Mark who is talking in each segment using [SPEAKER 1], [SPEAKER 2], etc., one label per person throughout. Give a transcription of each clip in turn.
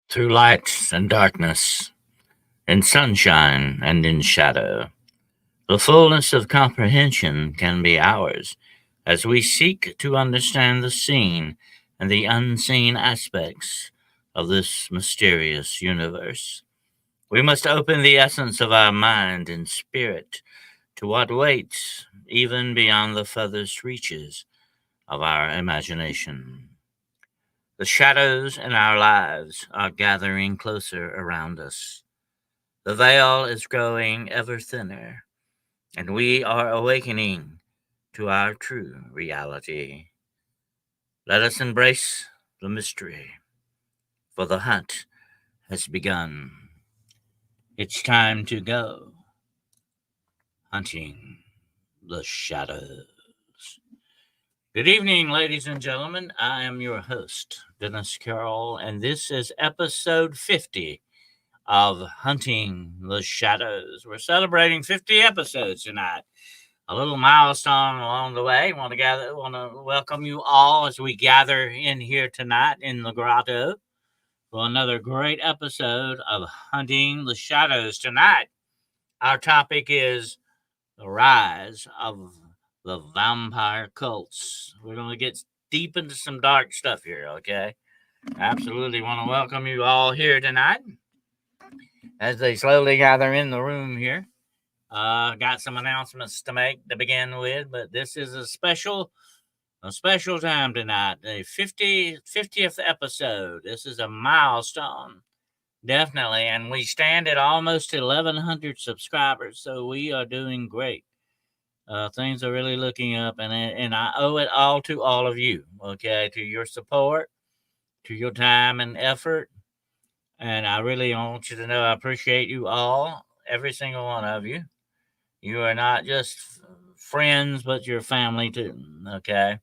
[SPEAKER 1] through light and darkness, in sunshine and in shadow. The fullness of comprehension can be ours as we seek to understand the seen and the unseen aspects of this mysterious universe. We must open the essence of our mind and spirit to what waits even beyond the furthest reaches of our imagination. The shadows in our lives are gathering closer around us. The veil is growing ever thinner, and we are awakening to our true reality. Let us embrace the mystery, for the hunt has begun. It's time to go hunting the shadows. Good evening, ladies and gentlemen. I am your host, Dennis Carroll, and this is episode 50 of Hunting the Shadows. We're celebrating 50 episodes tonight. A little milestone along the way. Want to welcome you all as we gather in here tonight in the grotto for another great episode of Hunting the Shadows. Tonight, our topic is the rise of the vampire cults. We're going to get deep into some dark stuff here, okay? Absolutely want to welcome you all here tonight as they slowly gather in the room here. Got some announcements to make to begin with, but this is a special time tonight. The 50th episode. This is a milestone, definitely, and we stand at almost 1,100 subscribers, so we are doing great. Things are really looking up, and I owe it all to all of you, okay, to your support, to your time and effort. And I really want you to know I appreciate you all, every single one of you. You are not just friends, but your family too, okay?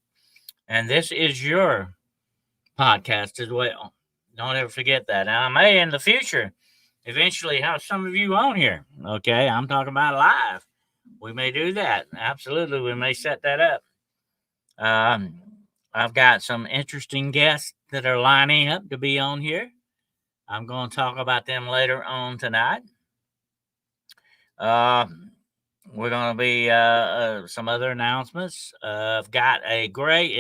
[SPEAKER 1] And this is your podcast as well. Don't ever forget that. Now, I may in the future eventually have some of you on here, okay? I'm talking about live. We may do that. Absolutely, we may set that up. Um, I've got some interesting guests that are lining up to be on here. I'm going to talk about them later on tonight. We're going to be some other announcements. I've got a great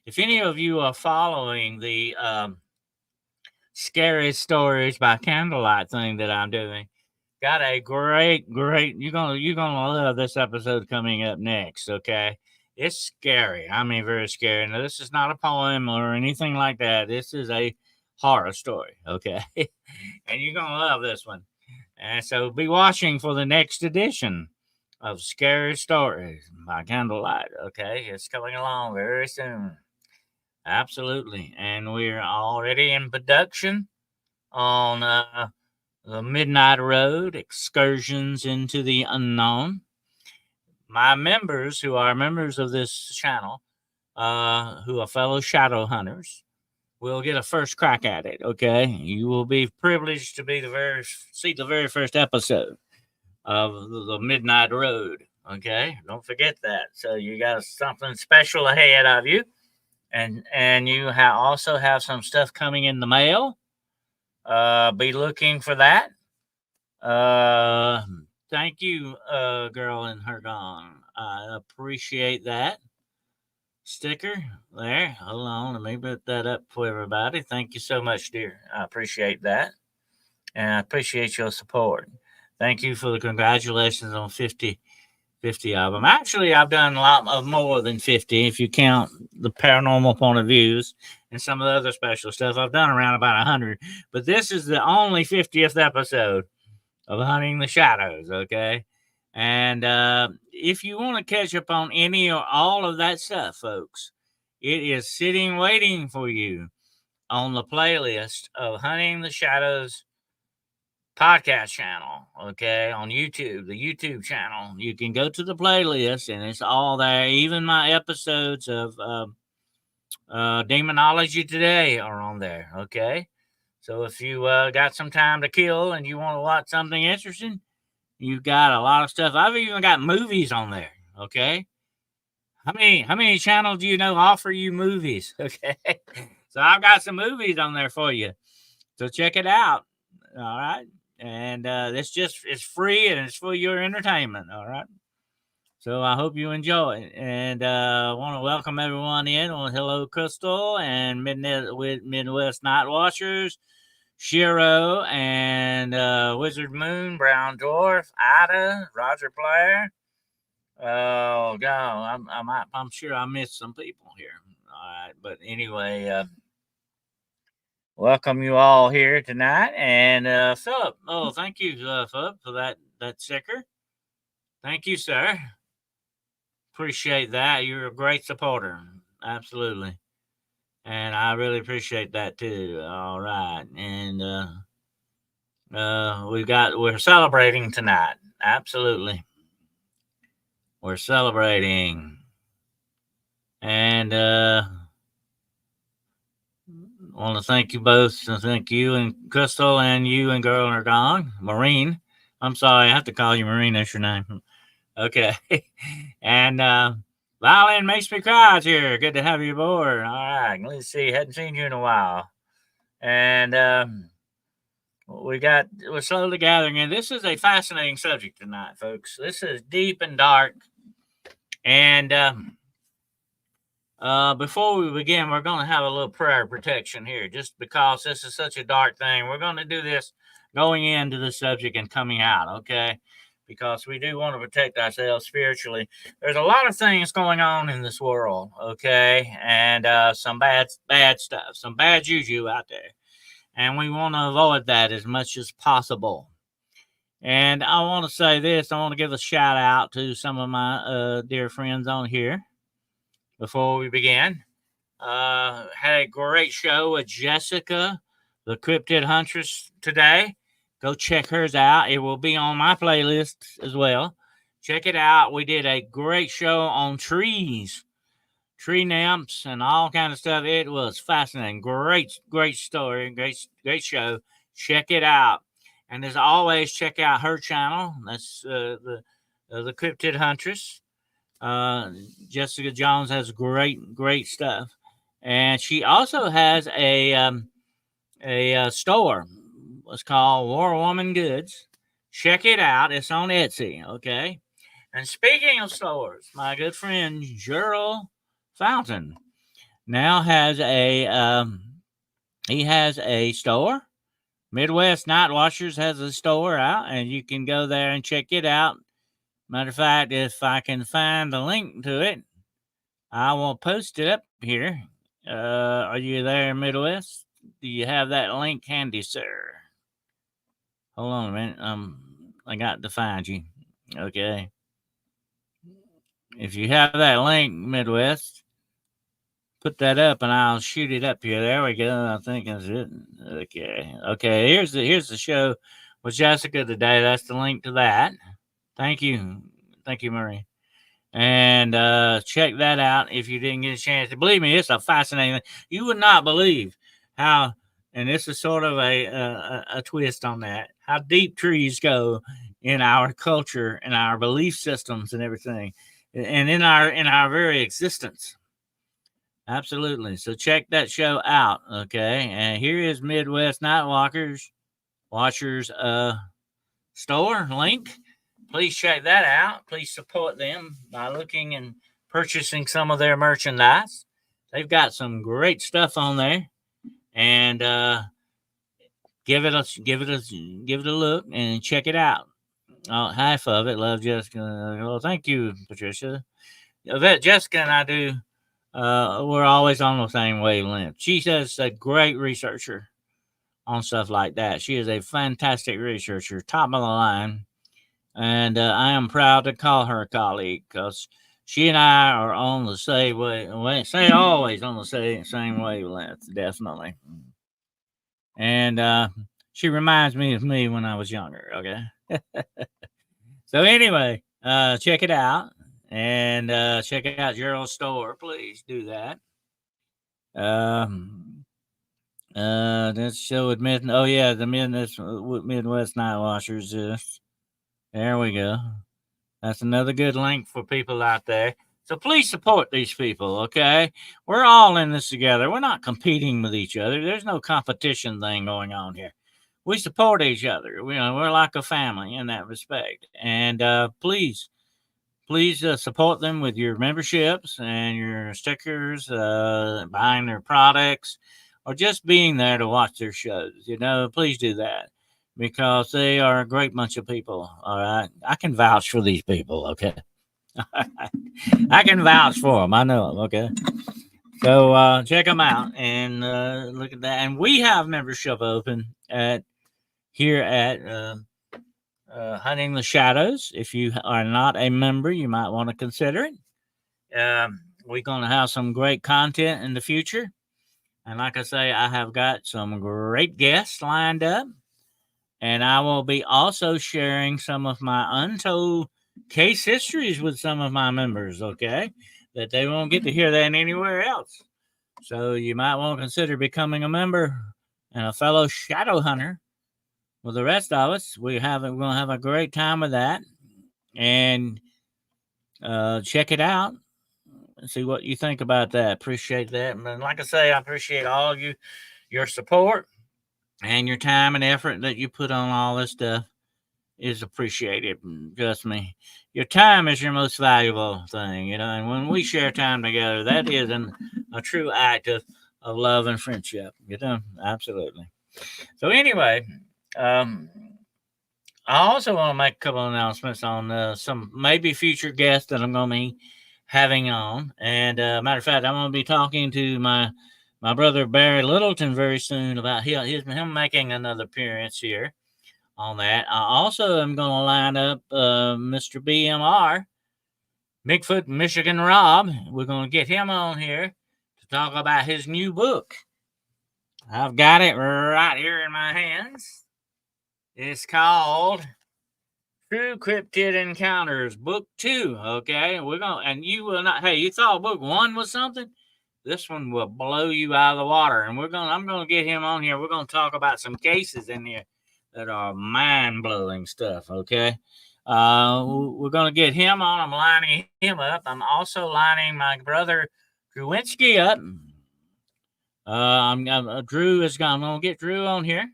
[SPEAKER 1] if any of you are following the scary stories by candlelight thing that I'm doing, got a great you're gonna love this episode coming up next. Okay, it's scary. I mean, very scary. Now, this is not a poem or anything like that. This is a horror story. Okay, and you're gonna love this one. And so be watching for the next edition of Scary Stories by Candlelight. Okay, it's coming along very soon. Absolutely, and we're already in production on the Midnight Road, Excursions into the Unknown. My members, who are members of this channel, who are fellow shadow hunters, will get a first crack at it. Okay, you will be privileged to be see the very first episode of the Midnight Road. Okay, don't forget that. So you got something special ahead of you, and you also have some stuff coming in the mail. Be looking for that. Thank you, girl in her gone. I appreciate that sticker there. Hold on, let me put that up for everybody. Thank you so much, dear. I appreciate that, and I appreciate your support. Thank you for the congratulations on 50 of them. Actually, I've done a lot of more than 50 if you count the paranormal point of views and some of the other special stuff. I've done around about 100, but this is the only 50th episode of Hunting the Shadows, okay? And if you want to catch up on any or all of that stuff, folks, it is sitting waiting for you on the playlist of Hunting the Shadows podcast channel, okay, on YouTube, the YouTube channel. You can go to the playlist and it's all there. Even my episodes of Demonology Today are on there, okay? So if you got some time to kill and you want to watch something interesting, you've got a lot of stuff. I've even got movies on there, okay? How many channels do you know offer you movies? Okay. So I've got some movies on there for you. So check it out. All right. And it's free and it's for your entertainment. All right. So I hope you enjoy it. And I want to welcome everyone in on Hello Crystal and Midwest Night Watchers, Shiro and Wizard Moon, Brown Dwarf, Ida, Roger Blair. Oh God, I'm sure I missed some people here. All right, but anyway, welcome you all here tonight, and Philip. Oh, thank you, Philip, for that sticker. Thank you, sir. Appreciate that. You're a great supporter. Absolutely, and I really appreciate that too. All right, and we're celebrating tonight. Absolutely, we're celebrating, and want to thank you both. Thank you and Crystal, and you and Girl are gone. Maureen. I'm sorry, I have to call you Maureen. That's your name. Okay. And Violin makes me cry here. Good to have you aboard. All right. Let's see. Hadn't seen you in a while. And we're slowly gathering in. This is a fascinating subject tonight, folks. This is deep and dark. And before we begin, we're going to have a little prayer protection here, just because this is such a dark thing. We're going to do this going into the subject and coming out, okay? Because we do want to protect ourselves spiritually. There's a lot of things going on in this world, okay? And some bad stuff, some bad juju out there. And we want to avoid that as much as possible. And I want to say this. I want to give a shout out to some of my dear friends on here before we begin. Had a great show with Jessica, the Cryptid Huntress, today. Go check hers out. It will be on my playlist as well. Check it out. We did a great show on trees, tree nymphs, and all kind of stuff. It was fascinating. Great story. Great show. Check it out. And as always, check out her channel. That's the Cryptid Huntress. Jessica Jones has great stuff, and she also has a store. It's called War Woman Goods. Check it out. It's on Etsy. Okay. And speaking of stores, my good friend Gerald Fountain now has he has a store. Midwest Night Watchers has a store out, and you can go there and check it out. Matter of fact, if I can find the link to it, I will post it up here. Are you there, Midwest? Do you have that link handy, sir? Hold on a minute. I got to find you. Okay. If you have that link, Midwest, put that up and I'll shoot it up here. There we go. I think that's it. Okay. Here's the show with Jessica today. That's the link to that. Thank you, Marie. And check that out if you didn't get a chance. Believe me, it's a fascinating. You would not believe how, and this is sort of a twist on that, how deep trees go in our culture and our belief systems and everything, and in our very existence. Absolutely. So check that show out. Okay. And here is Midwest Night Watchers store link. Please check that out. Please support them by looking and purchasing some of their merchandise. They've got some great stuff on there, and give it a look and check it out. Half of it, love Jessica. Well, thank you, Patricia. Jessica and I do. We're always on the same wavelength. She says a great researcher on stuff like that. She is a fantastic researcher, top of the line. And I am proud to call her a colleague because she and I are on the same always on the same wavelength, definitely. And she reminds me of me when I was younger, okay? So anyway, check it out. And check out Gerald's store. Please do that. This show with the Midwest Night Watchers. There we go. That's another good link for people out there. So please support these people, okay? We're all in this together. We're not competing with each other. There's no competition thing going on here. We support each other. We're like a family in that respect. And please support them with your memberships and your stickers, buying their products, or just being there to watch their shows. Please do that because they are a great bunch of people. All right. I can vouch for these people, okay? I can vouch for them. I know them, okay? So check them out and look at that. And we have membership open here at Hunting the Shadows. If you are not a member, you might want to consider it. We're going to have some great content in the future. And like I say, I have got some great guests lined up. And I will be also sharing some of my untold case histories with some of my members, okay? That they won't get to hear that anywhere else. So you might want to consider becoming a member and a fellow shadow hunter with the rest of us. We're going to have a great time with that. And check it out. See what you think about that. Appreciate that. And like I say, I appreciate all of you, your support and your time and effort that you put on all this stuff is appreciated. Trust me, your time is your most valuable thing, and when we share time together, that is a true act of love and friendship, absolutely. So anyway, I also want to make a couple of announcements on some maybe future guests that I'm going to be having on. And matter of fact, I'm going to be talking to my brother Barry Littleton very soon about him making another appearance here on that. I also am going to line up Mr. BMR, Bigfoot Michigan Rob. We're going to get him on here to talk about his new book. I've got it right here in my hands. It's called True Cryptid Encounters, Book 2. Okay, and you will not. Hey, you thought Book 1 was something? This one will blow you out of the water. And I'm gonna get him on here. We're gonna talk about some cases in here that are mind-blowing stuff. Okay, we're gonna get him on. I'm lining him up. I'm also lining my brother Drewinski up. I'm gonna get Drew on here.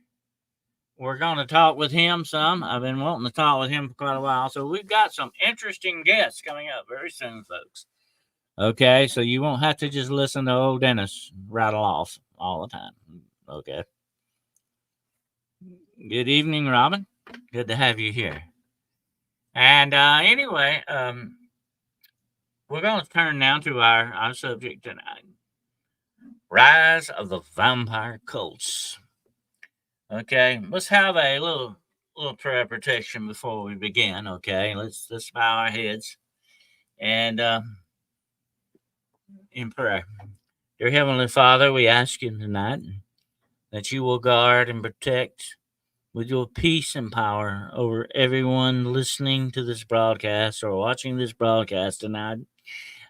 [SPEAKER 1] We're going to talk with him some. I've been wanting to talk with him for quite a while. So we've got some interesting guests coming up very soon, folks. Okay, so you won't have to just listen to old Dennis rattle off all the time. Okay. Good evening, Robin. Good to have you here. And anyway, we're going to turn now to our subject tonight. Rise of the Vampire Cults. Okay, let's have a little prayer protection before we begin. Okay, let's bow our heads and in prayer. Dear Heavenly Father, we ask you tonight that you will guard and protect with your peace and power over everyone listening to this broadcast or watching this broadcast tonight.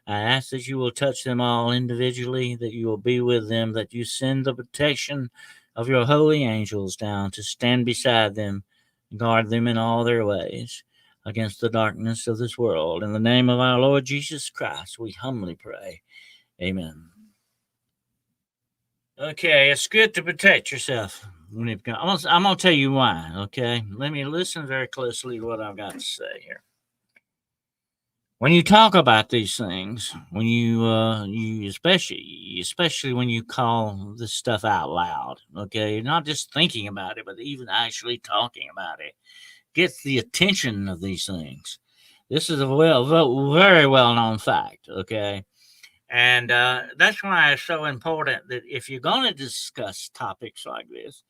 [SPEAKER 1] I ask that you will touch them all individually, that you will be with them, that you send the protection of your holy angels down to stand beside them, guard them in all their ways against the darkness of this world. In the name of our Lord Jesus Christ, we humbly pray. Amen. Okay, it's good to protect yourself. I'm going to tell you why, okay? Let me listen very closely to what I've got to say here. When you talk about these things, when you especially when you call this stuff out loud, okay, you're not just thinking about it, but even actually talking about it, gets the attention of these things. This is a very well-known fact, okay, and that's why it's so important that if you're going to discuss topics like this,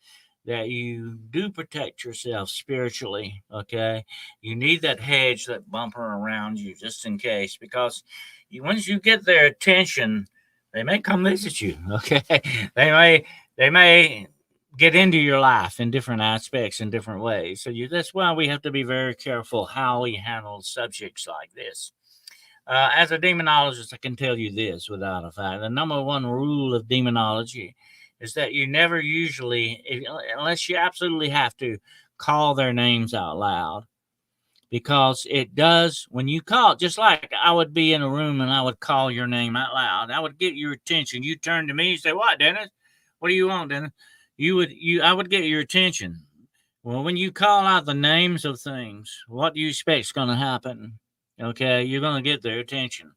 [SPEAKER 1] that you do protect yourself spiritually, okay? You need that hedge, that bumper around you just in case, because once you get their attention, they may come visit you, okay? They may get into your life in different aspects in different ways. So that's why we have to be very careful how we handle subjects like this. As a demonologist, I can tell you this without a fact. The number one rule of demonology is that you never usually, unless you absolutely have to, call their names out loud. because it does when you call, just like I would be in a room and I would call your name out loud. I would get your attention. You turn to me, you say, "What, Dennis? What do you want, Dennis?" I would get your attention. Well, when you call out the names of things, what do you expect is going to happen? Okay, you're going to get their attention.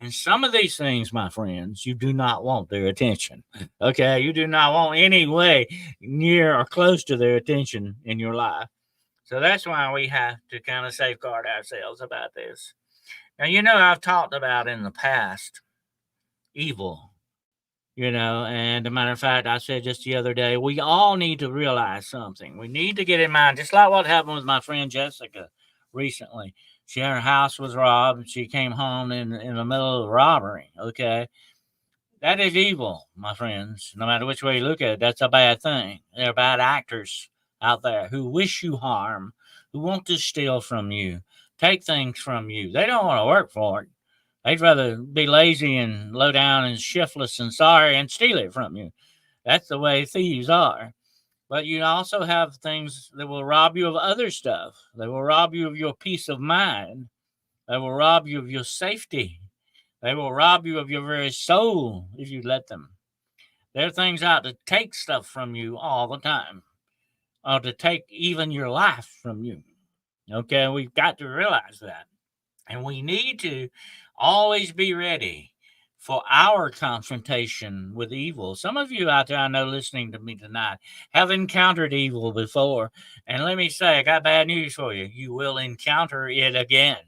[SPEAKER 1] And some of these things, my friends, you do not want their attention. Okay, you do not want any way near or close to their attention in your life. So that's why we have to kind of safeguard ourselves about this. Now, I've talked about in the past evil, and a matter of fact, I said just the other day, we all need to realize something. We need to get in mind, just like what happened with my friend Jessica recently. Her house was robbed, and she came home in the middle of the robbery. Okay, that is evil, my friends. No matter which way you look at it, that's a bad thing. There are bad actors out there who wish you harm, who want to steal from you, take things from you. They don't want to work for it. They'd rather be lazy and low down and shiftless and sorry and steal it from you. That's the way thieves are. But you also have things that will rob you of other stuff. They will rob you of your peace of mind. They will rob you of your safety. They will rob you of your very soul if you let them. There are things out to take stuff from you all the time, or to take even your life from you. Okay, we've got to realize that. And we need to always be ready for our confrontation with evil. Some of you out there, I know, listening to me tonight, have encountered evil before. And let me say, I got bad news for you. You will encounter it again.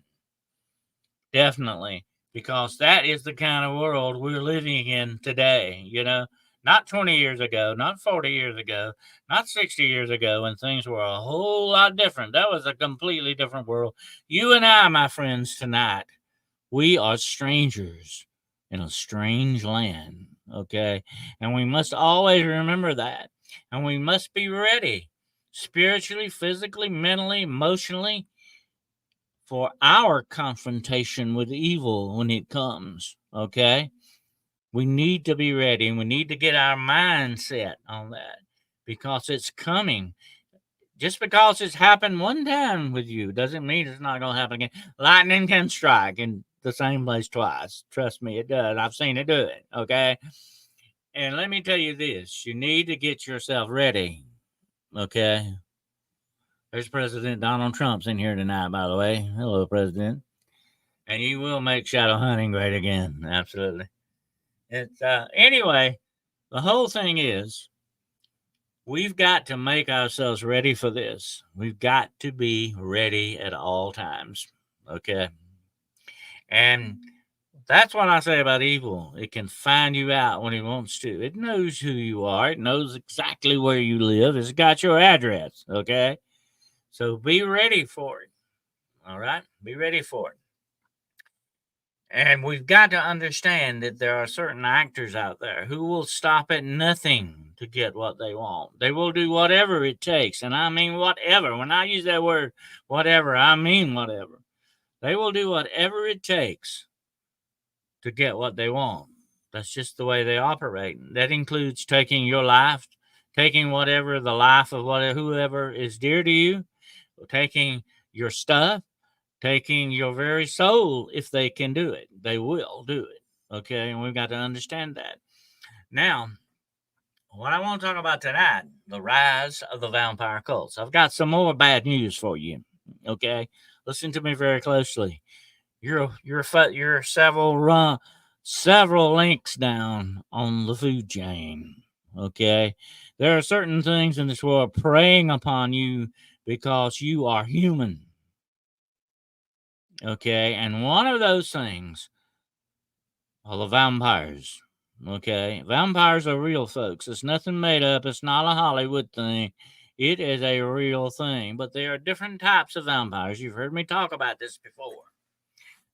[SPEAKER 1] Definitely. Because that is the kind of world we're living in today, Not 20 years ago, not 40 years ago, not 60 years ago, when things were a whole lot different. That was a completely different world. You and I, my friends, tonight, we are strangers in a strange land, okay? And we must always remember that. And we must be ready spiritually, physically, mentally, emotionally for our confrontation with evil when it comes, okay? We need to be ready and we need to get our mindset on that because it's coming. Just because it's happened one time with you doesn't mean it's not going to happen again. Lightning can strike in the same place twice. Trust me, it does. I've seen it do it, okay? And let me tell you this, you need to get yourself ready, okay? There's President Donald Trump's in here tonight, by the way. Hello, President. And you will make shadow hunting great again. Absolutely. It's anyway, the whole thing is we've got to make ourselves ready for this. We've got to be ready at all times. Okay. And that's what I say about evil. It can find you out when it wants to. It knows who you are. It knows exactly where you live. It's got your address. Okay. So be ready for it. All right. Be ready for it. And we've got to understand that there are certain actors out there who will stop at nothing to get what they want. They will do whatever it takes. And I mean whatever. When I use that word, whatever, I mean whatever. They will do whatever it takes to get what they want. That's just the way they operate. That includes taking your life, taking whatever the life of whoever is dear to you, taking your stuff, taking your very soul. If they can do it, they will do it. Okay, and we've got to understand that. Now, what I want to talk about tonight, the rise of the vampire cults. I've got some more bad news for you. Okay, listen to me very closely. You're several links down on the food chain. Okay, there are certain things in this world preying upon you because you are human. Okay, and one of those things are the vampires. Okay, vampires are real, folks. It's nothing made up. It's not a Hollywood thing. It is a real thing. But there are different types of vampires. You've heard me talk about this before.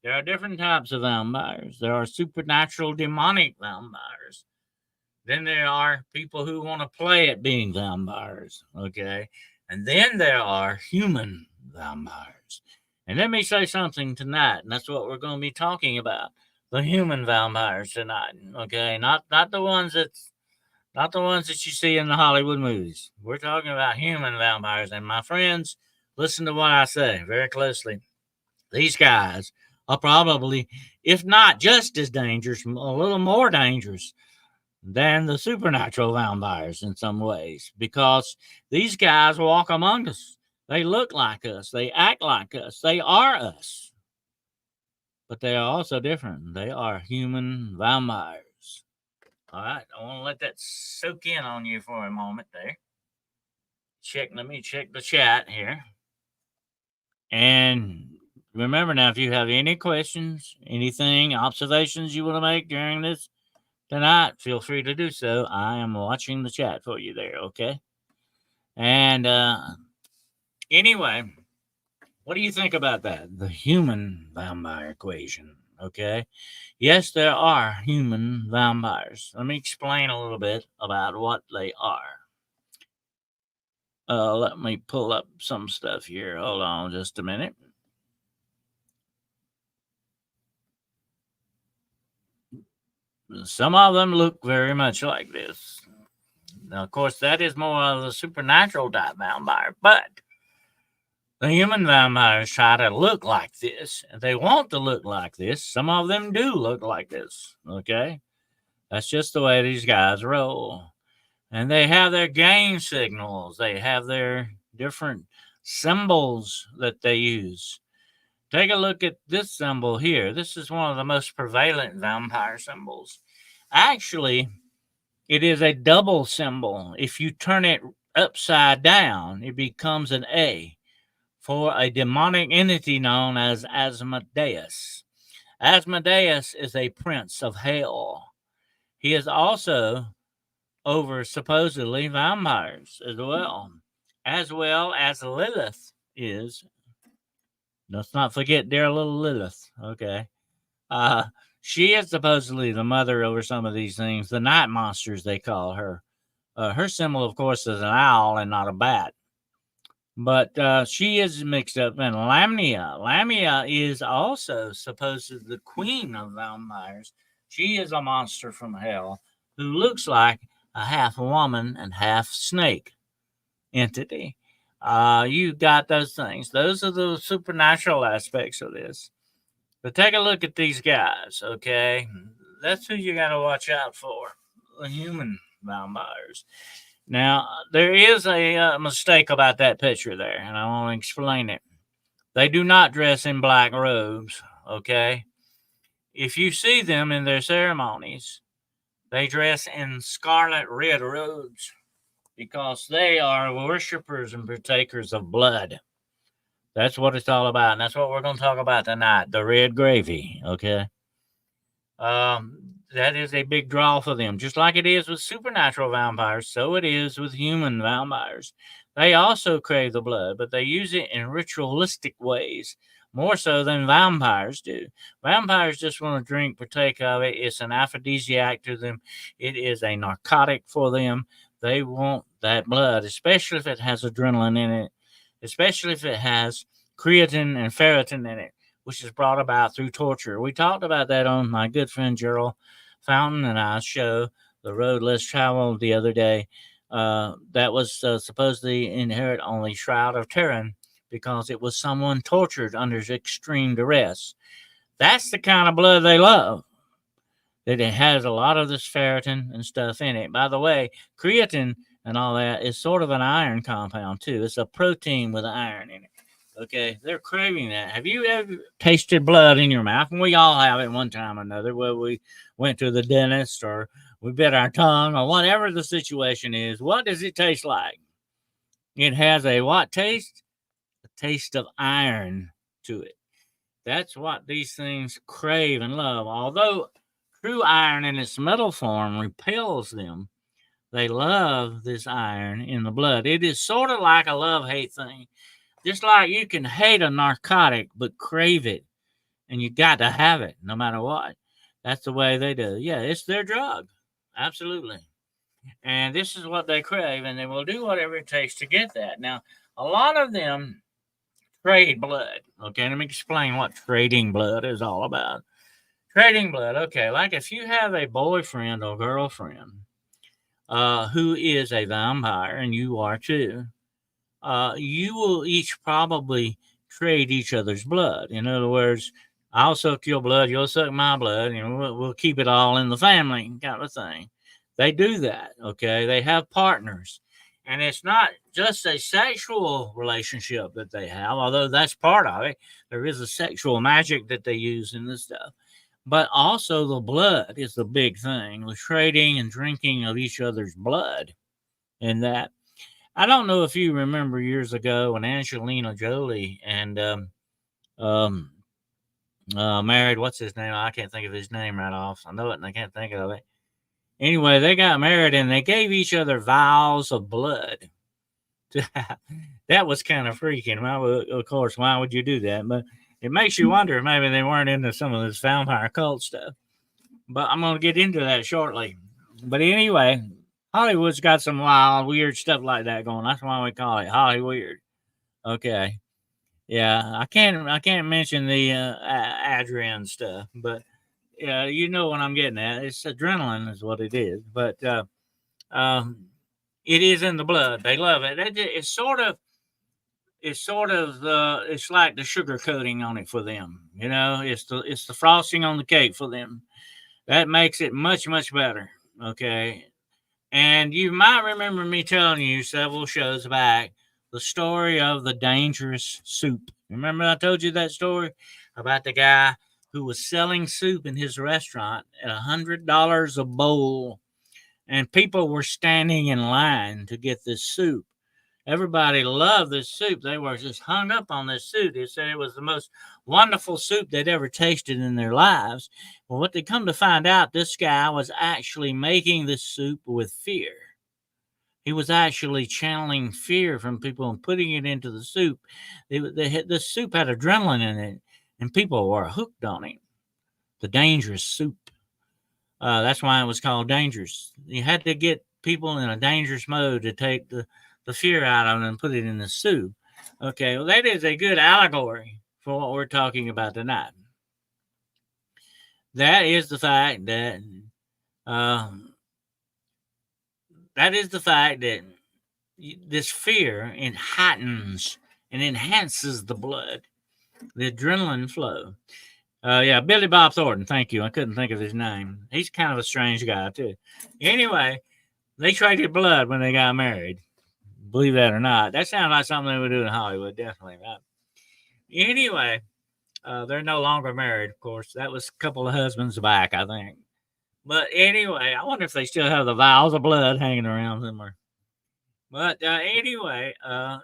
[SPEAKER 1] There are different types of vampires. There are supernatural demonic vampires. Then there are people who want to play at being vampires. Okay, and then there are human vampires. And let me say something tonight, and that's what we're going to be talking about. The human vampires tonight. Okay, not the ones that you see in the Hollywood movies. We're talking about human vampires. And my friends, Listen to what I say very closely. These guys are probably, if not just as dangerous, a little more dangerous than the supernatural vampires in some ways, because these guys walk among us. They look like us. They act like us. They are us. But they are also different. They are human vampires. All right. I want to let that soak in on you for a moment there. Let me check the chat here. And remember now, if you have any questions, anything, observations you want to make during this tonight, feel free to do so. I am watching the chat for you there, okay? And anyway, what do you think about that? The human vampire equation, okay? Yes, there are human vampires. Let me explain a little bit about what they are. Let me pull up some stuff here. Hold on just a minute. Some of them look very much like this. Now, of course, that is more of the supernatural type vampire, but the human vampires try to look like this. They want to look like this. Some of them do look like this, okay? That's just the way these guys roll. And they have their game signals. They have their different symbols that they use. Take a look at this symbol here. This is one of the most prevalent vampire symbols. Actually, it is a double symbol. If you turn it upside down, it becomes an A for a demonic entity known as Asmodeus. Asmodeus is a prince of hell. He is also over supposedly vampires as well as Lilith is. Let's not forget dear little Lilith, okay? She is supposedly the mother over some of these things, the night monsters they call her. Her symbol, of course, is an owl and not a bat. But she is mixed up in Lamia. Lamia is also supposedly the queen of vampires. She is a monster from hell who looks like a half woman and half snake entity. You got those things. Those are the supernatural aspects of this. But take a look at these guys, okay? That's who you got to watch out for, the human vampires. Now, there is a mistake about that picture there, and I want to explain it. They do not dress in black robes, okay? If you see them in their ceremonies, they dress in scarlet red robes because they are worshipers and partakers of blood. That's what it's all about, and that's what we're going to talk about tonight, the red gravy, okay? That is a big draw for them. Just like it is with supernatural vampires, so it is with human vampires. They also crave the blood, but they use it in ritualistic ways, more so than vampires do. Vampires just want to drink, partake of it. It's an aphrodisiac to them. It is a narcotic for them. They want that blood, especially if it has adrenaline in it, especially if it has creatine and ferritin in it, which is brought about through torture. We talked about that on my good friend Gerald Fountain and I's show, The Road Less Traveled, the other day. That was supposedly inherit only Shroud of Turin because it was someone tortured under extreme duress. That's the kind of blood they love. That it has a lot of this ferritin and stuff in it. By the way, creatine and all that is sort of an iron compound too. It's a protein with iron in it. Okay, they're craving that. Have you ever tasted blood in your mouth? And we all have it one time or another, where we went to the dentist or we bit our tongue or whatever the situation is. What does it taste like? It has a what taste? A taste of iron to it. That's what these things crave and love. Although true iron in its metal form repels them, they love this iron in the blood. It is sort of like a love-hate thing. Just like you can hate a narcotic but crave it, and you got to have it no matter what. That's the way they do. Yeah, it's their drug. Absolutely. And this is what they crave, and they will do whatever it takes to get that. Now, a lot of them trade blood. Okay, let me explain what trading blood is all about. Trading blood, okay, like if you have a boyfriend or girlfriend who is a vampire, and you are too, you will each probably trade each other's blood. In other words, I'll suck your blood, you'll suck my blood, and we'll keep it all in the family kind of thing. They do that, okay? They have partners. And it's not just a sexual relationship that they have, although that's part of it. There is a sexual magic that they use in this stuff. But also the blood is the big thing, the trading and drinking of each other's blood. And that, I don't know if you remember years ago when Angelina Jolie and um, married, what's his name? I can't think of his name right off. I know it and I can't think of it. Anyway, they got married and they gave each other vials of blood. That was kind of freaking. Well, of course, why would you do that? But it makes you wonder if maybe they weren't into some of this vampire cult stuff. But I'm going to get into that shortly. But anyway, Hollywood's got some wild, weird stuff like that going. That's why we call it Hollyweird. Okay. Yeah, I can't mention the Adrian stuff, but yeah, you know what I'm getting at. It's adrenaline is what it is, but um, it is in the blood. They love it. It's like the sugar coating on it for them. It's the frosting on the cake for them. That makes it much much better. Okay, and you might remember me telling you several shows back the story of the dangerous soup. Remember I told you that story about the guy who was selling soup in his restaurant at $100 a bowl, and people were standing in line to get this soup. Everybody loved this soup. They were just hung up on this soup. They said it was the most wonderful soup they'd ever tasted in their lives. Well, what they come to find out, this guy was actually making this soup with fear. He was actually channeling fear from people and putting it into the soup. The soup had adrenaline in it, and people were hooked on it. The dangerous soup. That's why it was called dangerous. You had to get people in a dangerous mode to take the fear out of them and put it in the soup. Okay, well, that is a good allegory for what we're talking about tonight. That is the fact that this fear it heightens and enhances the blood, the adrenaline flow. Yeah, Billy Bob Thornton. Thank you. I couldn't think of his name. He's kind of a strange guy too. Anyway, they traded blood when they got married. Believe that or not, that sounds like something they would do in Hollywood. Definitely, right? Anyway, they're no longer married. Of course, that was a couple of husbands back, I think. But anyway, I wonder if they still have the vials of blood hanging around somewhere. But anyway,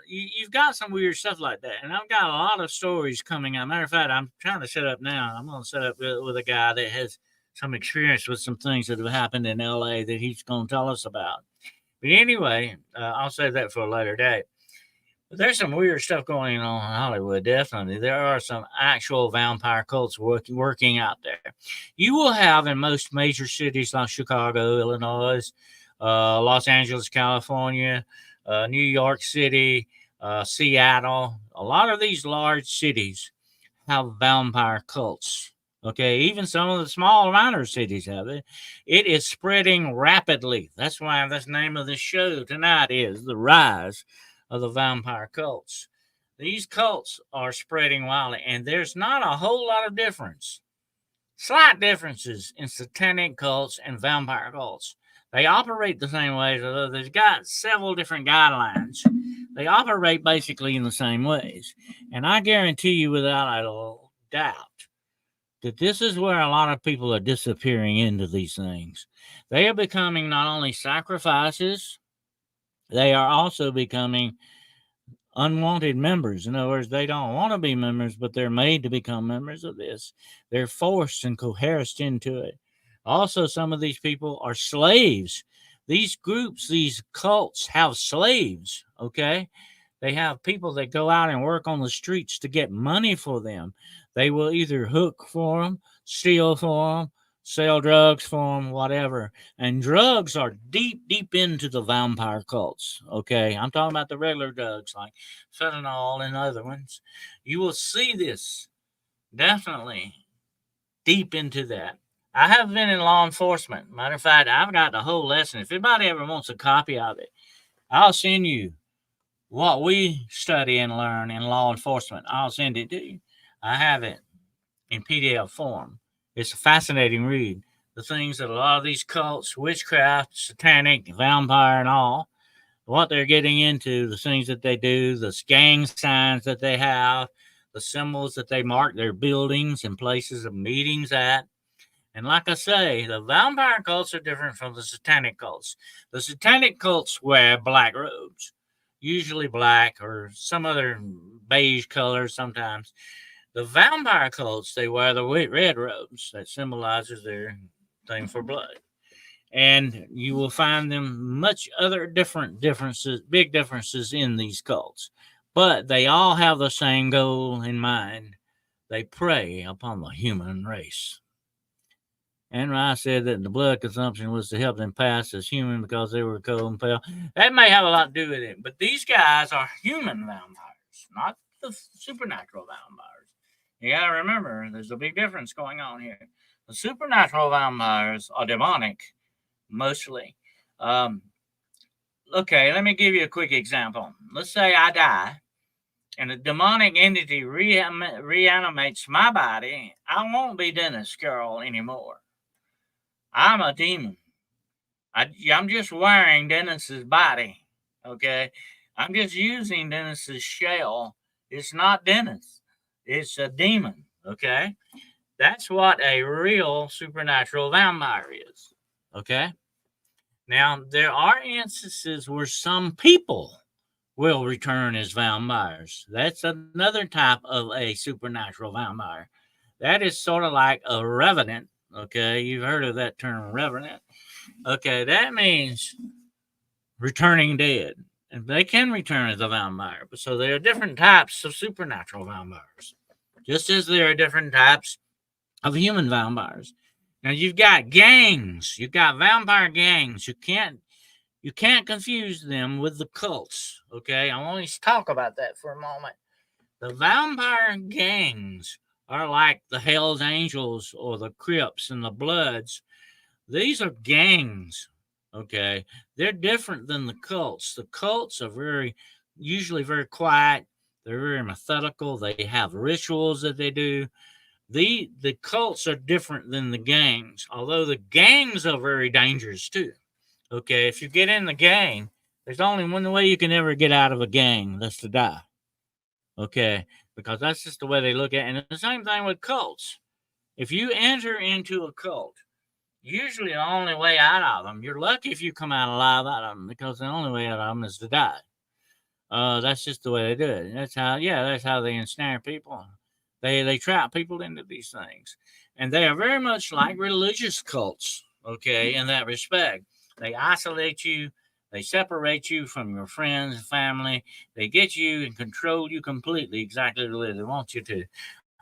[SPEAKER 1] you've got some weird stuff like that. And I've got a lot of stories coming out. Matter of fact, I'm trying to set up now. I'm going to set up with a guy that has some experience with some things that have happened in LA that he's going to tell us about. But anyway, I'll save that for a later date. But there's some weird stuff going on in Hollywood, definitely. There are some actual vampire cults working out there. You will have in most major cities like Chicago, Illinois, Los Angeles, California, New York City, Seattle. A lot of these large cities have vampire cults. Okay, even some of the small minor cities have it. It is spreading rapidly. That's why the name of this show tonight is The Rise of the Vampire Cults. These cults are spreading wildly, and there's not a whole lot of difference. Slight differences in satanic cults and vampire cults. They operate the same ways, although they've got several different guidelines. They operate basically in the same ways. And I guarantee you without a doubt that this is where a lot of people are disappearing into these things. They are becoming not only sacrifices, they are also becoming unwanted members. In other words, they don't want to be members, but they're made to become members of this. They're forced and coerced into it. Also, some of these people are slaves. These groups, these cults have slaves, okay? They have people that go out and work on the streets to get money for them. They will either hook for them, steal for them, sell drugs for them, whatever. And drugs are deep, deep into the vampire cults, okay? I'm talking about the regular drugs like fentanyl and other ones. You will see this definitely deep into that. I have been in law enforcement. Matter of fact, I've got the whole lesson. If anybody ever wants a copy of it, I'll send you what we study and learn in law enforcement. I'll send it to you. I have it in PDF form. It's a fascinating read. The things that a lot of these cults, witchcraft, satanic, vampire, and all, what they're getting into, the things that they do, the gang signs that they have, the symbols that they mark their buildings and places of meetings at. And like I say, the vampire cults are different from the satanic cults. The satanic cults wear black robes, usually black or some other beige color sometimes. The vampire cults, they wear the red robes that symbolizes their thing for blood. And you will find them much other differences, big differences in these cults. But they all have the same goal in mind. They prey upon the human race. And I said that the blood consumption was to help them pass as human because they were cold and pale. That may have a lot to do with it, but these guys are human vampires, not the supernatural vampires. You gotta remember, there's a big difference going on here. The supernatural vampires are demonic, mostly. Okay, let me give you a quick example. Let's say I die and a demonic entity reanimates my body. I won't be Dennis Carroll anymore. I'm a demon. I'm just wearing Dennis's body. Okay. I'm just using Dennis's shell. It's not Dennis. It's a demon. Okay. That's what a real supernatural vampire is. Okay. Now, there are instances where some people will return as vampires. That's another type of a supernatural vampire. That is sort of like a revenant. Okay, you've heard of that term, revenant. Okay, that means returning dead. And they can return as a vampire. So there are different types of supernatural vampires, just as there are different types of human vampires. Now you've got gangs, you've got vampire gangs. You can't confuse them with the cults. Okay, I want to talk about that for a moment. The vampire gangs are like the Hells Angels or the Crips and the Bloods. These are gangs. Okay, they're different than the cults. The cults are usually very quiet. They're very methodical. They have rituals that they do. The cults are different than the gangs, although the gangs are very dangerous too. Okay, if you get in the gang, there's only one way you can ever get out of a gang. That's to die. Okay, because that's just the way they look at it. And the same thing with cults. If you enter into a cult, usually the only way out of them, you're lucky if you come out alive out of them because the only way out of them is to die. That's just the way they do it. That's how they ensnare people. They trap people into these things, and they are very much like religious cults. Okay, in that respect, they isolate you, they separate you from your friends and family. They get you and control you completely, exactly the way they want you to.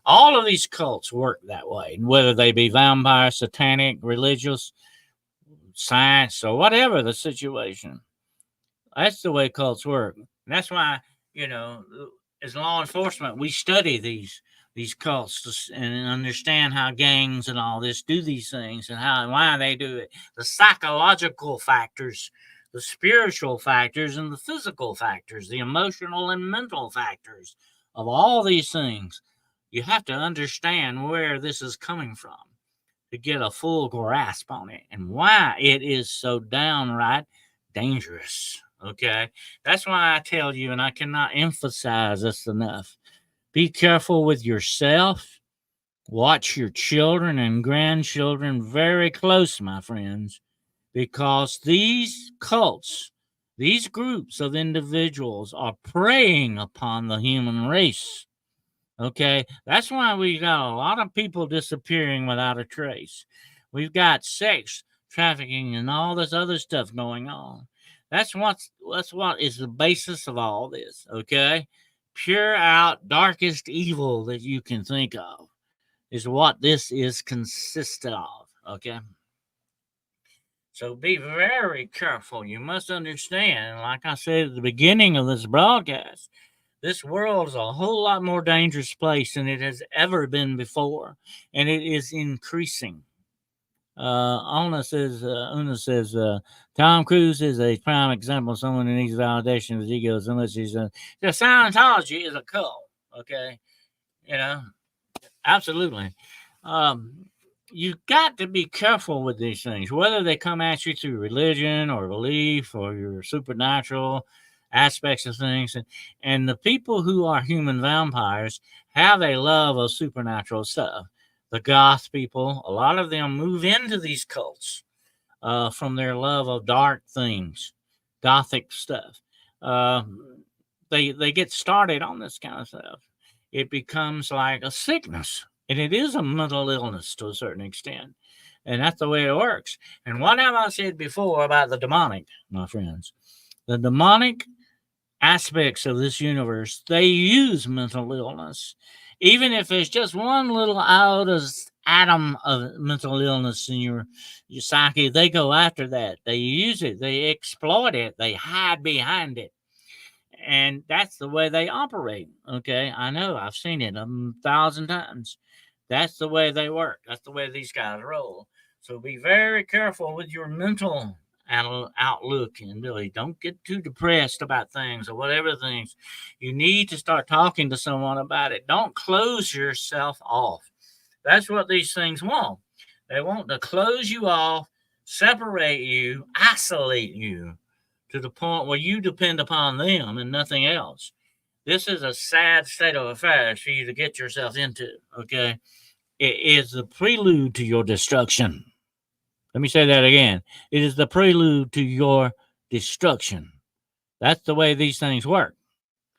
[SPEAKER 1] All of these cults work that way, whether they be vampire, satanic, religious, science, or whatever the situation. That's the way cults work. And that's why, you know, as law enforcement, we study these cults and understand how gangs and all this do these things and how and why they do it. The psychological factors, the spiritual factors, and the physical factors, the emotional and mental factors of all these things. You have to understand where this is coming from to get a full grasp on it and why it is so downright dangerous. Okay. That's why I tell you, and I cannot emphasize this enough, be careful with yourself. Watch your children and grandchildren very close, my friends, because these cults, these groups of individuals are preying upon the human race. Okay, that's why we got a lot of people disappearing without a trace. We've got sex trafficking and all this other stuff going on. That's what is the basis of all this. Okay, pure out darkest evil that you can think of is what this is consisted of. Okay. So be very careful. You must understand, like I said at the beginning of this broadcast, this world is a whole lot more dangerous place than it has ever been before, and it is increasing. Una says, Tom Cruise is a prime example of someone who needs validation of his ego so much he's the Scientology is a cult. Okay, you know, absolutely. Um, you've got to be careful with these things, whether they come at you through religion or belief or your supernatural aspects of things. And the people who are human vampires have a love of supernatural stuff. The goth people, a lot of them move into these cults from their love of dark things, gothic stuff. Uh, they get started on this kind of stuff. It becomes like a sickness, and it is a mental illness to a certain extent, and that's the way it works. And what have I said before about the demonic, my friends? The demonic aspects of this universe, they use mental illness. Even if there's just one little atom of mental illness in your psyche, they go after that. They use it, they exploit it, they hide behind it. And that's the way they operate. Okay. I know I've seen it 1,000 times. That's the way they work. That's the way these guys roll. So be very careful with your mental outlook and really don't get too depressed about things or whatever things. You need to start talking to someone about it. Don't close yourself off. That's what these things want. They want to close you off, separate you, isolate you to the point where you depend upon them and nothing else. This is a sad state of affairs for you to get yourself into, okay? It is the prelude to your destruction. Let me say that again. It is the prelude to your destruction. That's the way these things work,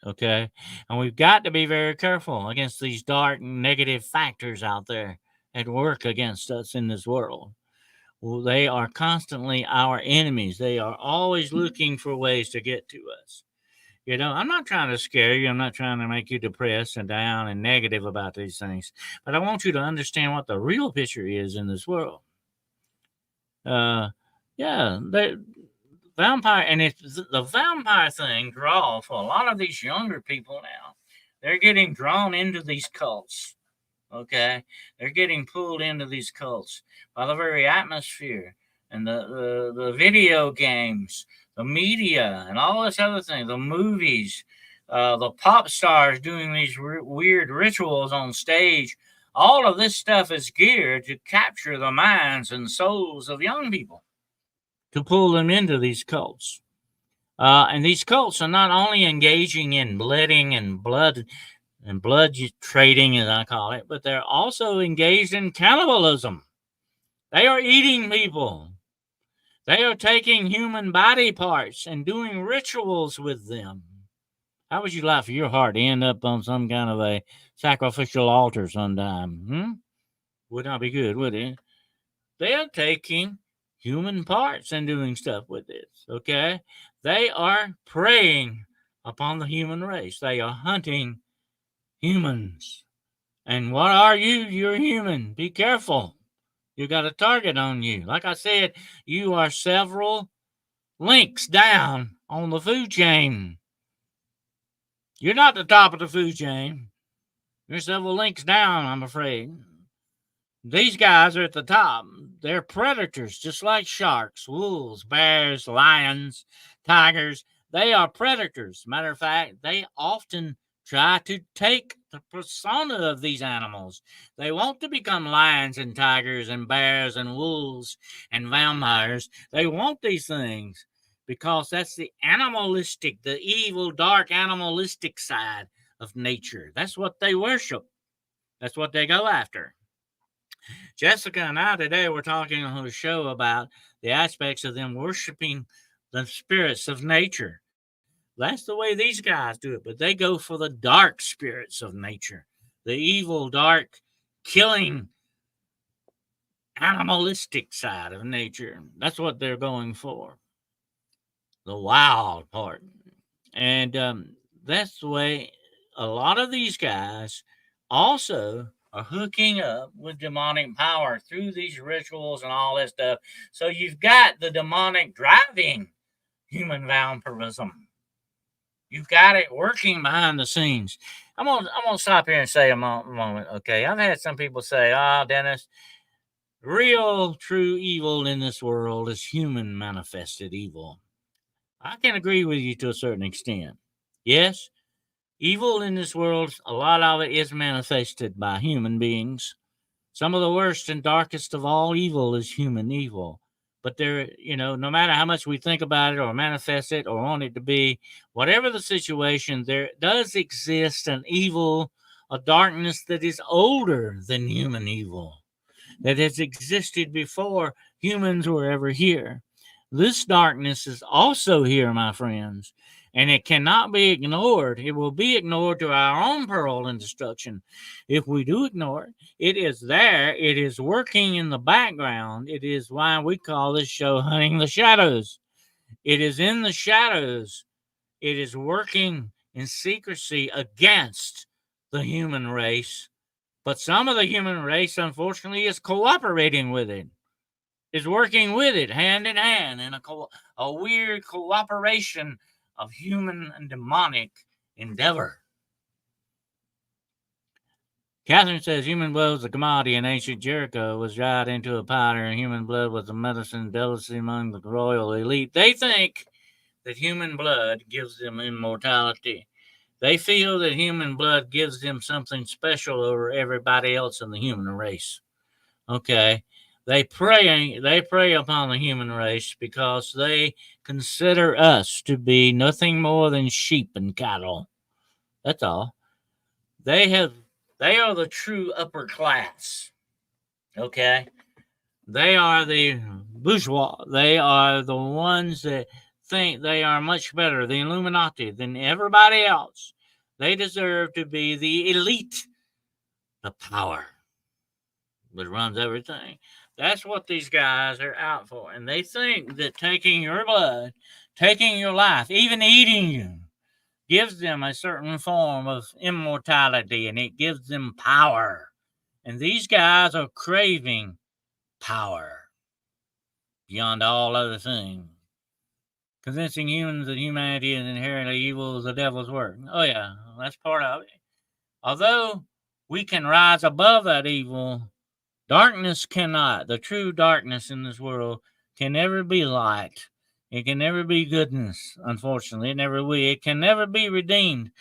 [SPEAKER 1] okay? And we've got to be very careful against these dark negative factors out there at work against us in this world. Well, they are constantly our enemies. They are always looking for ways to get to us. You know, I'm not trying to scare you. I'm not trying to make you depressed and down and negative about these things. But I want you to understand what the real picture is in this world. Uh, yeah, the vampire, and it's the vampire thing draw for a lot of these younger people now. They're getting drawn into these cults. Okay, they're getting pulled into these cults by the very atmosphere and the video games, the media, and all this other thing, the movies, the pop stars doing these weird rituals on stage. All of this stuff is geared to capture the minds and souls of young people to pull them into these cults. And these cults are not only engaging in bleeding and blood trading, as I call it, but they're also engaged in cannibalism. They are eating people. They are taking human body parts and doing rituals with them. How would you like for your heart to end up on some kind of a sacrificial altar sometime? Would not be good, would it? They are taking human parts and doing stuff with it. Okay? They are preying upon the human race. They are hunting humans. And what are you? You're human. Be careful. You got a target on you. Like I said, you are several links down on the food chain. You're not the top of the food chain. You're several links down, I'm afraid. These guys are at the top. They're predators, just like sharks, wolves, bears, lions, tigers. They are predators. Matter of fact, they often try to take the persona of these animals. They want to become lions and tigers and bears and wolves and vampires. They want these things because that's the animalistic, the evil, dark, animalistic side of nature. That's what they worship. That's what they go after. Jessica and I today were talking on the show about the aspects of them worshiping the spirits of nature. That's the way these guys do it, but they go for the dark spirits of nature, the evil, dark, killing, animalistic side of nature. That's what they're going for, the wild part. And that's the way a lot of these guys also are hooking up with demonic power through these rituals and all that stuff. So you've got the demonic driving human vampirism. You've got it working behind the scenes. I'm gonna stop here and say a moment, okay? I've had some people say, "Oh, Dennis, Real, true evil in this world is human manifested evil. I can agree with you to a certain extent. Yes, evil in this world, a lot of it is manifested by human beings. Some of the worst and darkest of all evil is human evil. But there, no matter how much we think about it or manifest it or want it to be, whatever the situation, there does exist an evil, a darkness that is older than human evil, that has existed before humans were ever here. This darkness is also here, my friends, and it cannot be ignored. It will be ignored to our own peril and destruction if we do ignore it. It is there, it is working in the background. It is why we call this show Hunting the Shadows. It is in the shadows, it is working in secrecy against the human race, but some of the human race, unfortunately, is cooperating with it, is working with it hand in hand in a weird cooperation of human and demonic endeavor. Catherine says human blood was a commodity in ancient Jericho, was dried into a powder, and human blood was a medicine delicacy among the royal elite. They think that human blood gives them immortality. They feel that human blood gives them something special over everybody else in the human race. Okay. They prey upon the human race because they consider us to be nothing more than sheep and cattle. That's all. They have they are the true upper class. Okay? They are the bourgeois. They are the ones that think they are much better, the Illuminati, than everybody else. They deserve to be the elite, the power that runs everything. That's what these guys are out for. And they think that taking your blood, taking your life, even eating you, gives them a certain form of immortality and it gives them power. And these guys are craving power beyond all other things. Convincing humans that humanity is inherently evil is the devil's work. Oh, yeah, that's part of it. Although we can rise above that evil, darkness cannot. The true darkness in this world can never be light. It can never be goodness, unfortunately. It never will. It can never be redeemed.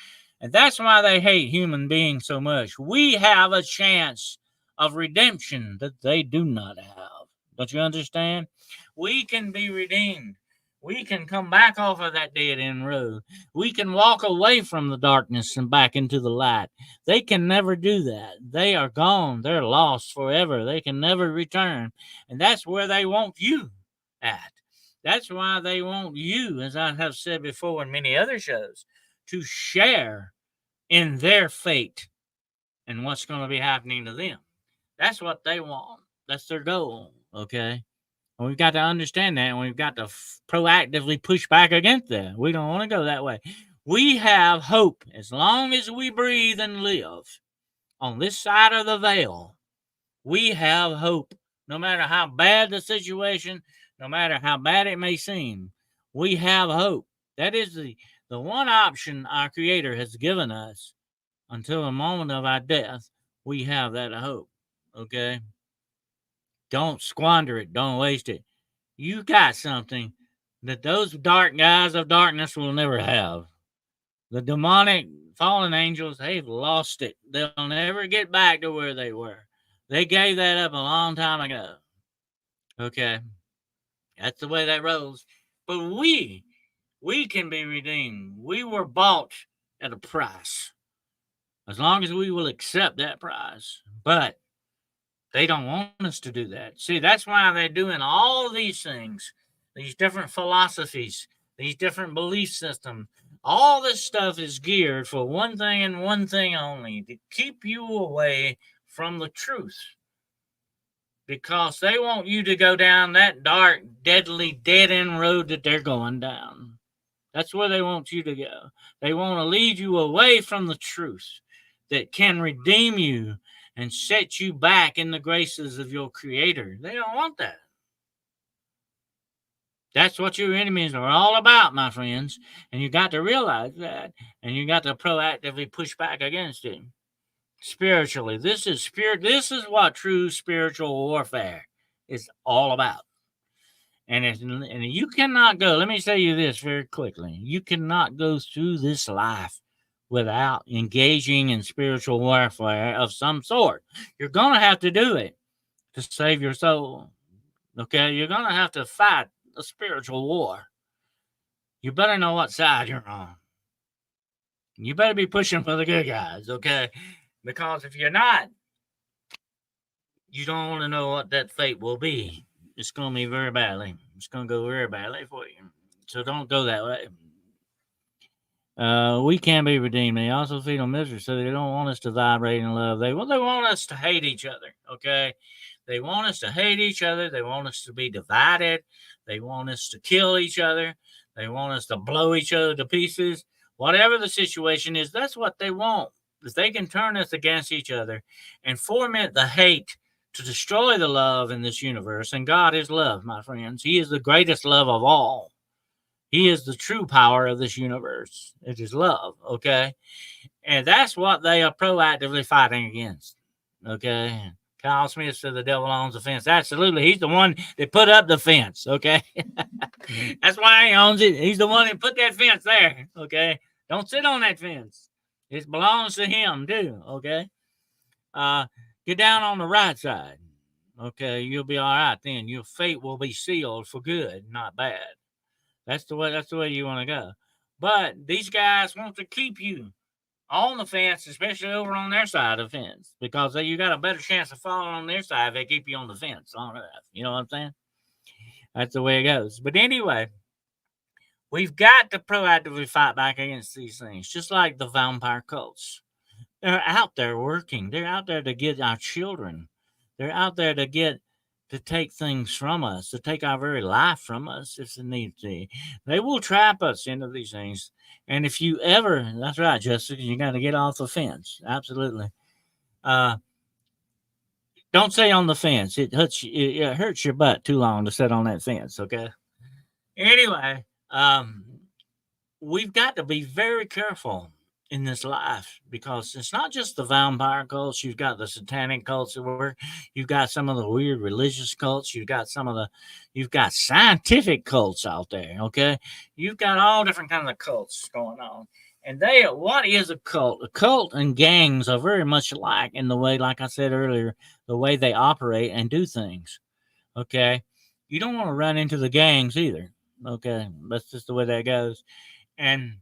[SPEAKER 1] And that's why they hate human beings so much. We have a chance of redemption that they do not have. Don't you understand? We can be redeemed. We can come back off of that dead end road. We can walk away from the darkness and back into the light. They can never do that. They are gone. They're lost forever. They can never return. And that's where they want you at. That's why they want you, as I have said before in many other shows, to share in their fate and what's going to be happening to them. That's what they want. That's their goal. Okay. And we've got to understand that, and we've got to proactively push back against that. We don't want to go that way. We have hope as long as we breathe and live on this side of the veil. We have hope. No matter how bad the situation, no matter how bad it may seem, we have hope. That is the one option our Creator has given us until the moment of our death. We have that hope. Okay? Don't squander it. Don't waste it. You got something that those dark guys of darkness will never have. The demonic fallen angels, they've lost it. They'll never get back to where they were. They gave that up a long time ago. Okay. That's the way that rolls. But we can be redeemed. We were bought at a price. As long as we will accept that price. But they don't want us to do that. See, that's why they're doing all these things, these different philosophies, these different belief systems. All this stuff is geared for one thing and one thing only, to keep you away from the truth. Because they want you to go down that dark, deadly, dead-end road that they're going down. That's where they want you to go. They want to lead you away from the truth that can redeem you and set you back in the graces of your Creator. They don't want that. That's what your enemies are all about, my friends. And you got to realize that. And you got to proactively push back against it. spiritually. This is spirit. This is what true spiritual warfare is all about. And you cannot go. Let me tell you this very quickly. You cannot go through this life without engaging in spiritual warfare of some sort. You're going to have to do it to save your soul. Okay, you're going to have to fight a spiritual war. You better know what side you're on. You better be pushing for the good guys, okay? Because if you're not, you don't want to know what that fate will be. It's going to be very badly. It's going to go very badly for you. So don't go that way. We can be redeemed. They also feed on misery, so they don't want us to vibrate in love. They want us to hate each other, okay? They want us to hate each other. They want us to be divided. They want us to kill each other. They want us to blow each other to pieces. Whatever the situation is, that's what they want. If they can turn us against each other and foment the hate to destroy the love in this universe. And God is love, my friends. He is the greatest love of all. He is the true power of this universe. It is love, okay? And that's what they are proactively fighting against, okay? Kyle Smith said the devil owns the fence. Absolutely. He's the one that put up the fence, okay? That's why he owns it. He's the one that put that fence there, okay? Don't sit on that fence. It belongs to him, too, okay? Get down on the right side, okay? You'll be all right then. Your fate will be sealed for good, not bad. That's the way you want to go. But these guys want to keep you on the fence, especially over on their side of the fence, because you got a better chance of falling on their side if they keep you on the fence. On earth. You know what I'm saying? That's the way it goes. But anyway, we've got to proactively fight back against these things, just like the vampire cults. They're out there working. They're out there to get our children. They're out there to take things from us, to take our very life from us if they need to. They will trap us into these things. And if you ever, that's right, Jessica, you got to get off the fence. Absolutely. Don't stay on the fence. It hurts your butt too long to sit on that fence, okay? Anyway, we've got to be very careful in this life because it's not just the vampire cults. You've got the satanic cults that work. You've got some of the weird religious cults. You've got scientific cults out there. Okay, you've got all different kinds of cults going on. And what is a cult? A cult and gangs are very much alike in the way, like I said earlier, the way they operate and do things. Okay, you don't want to run into the gangs either. Okay, that's just the way that goes. And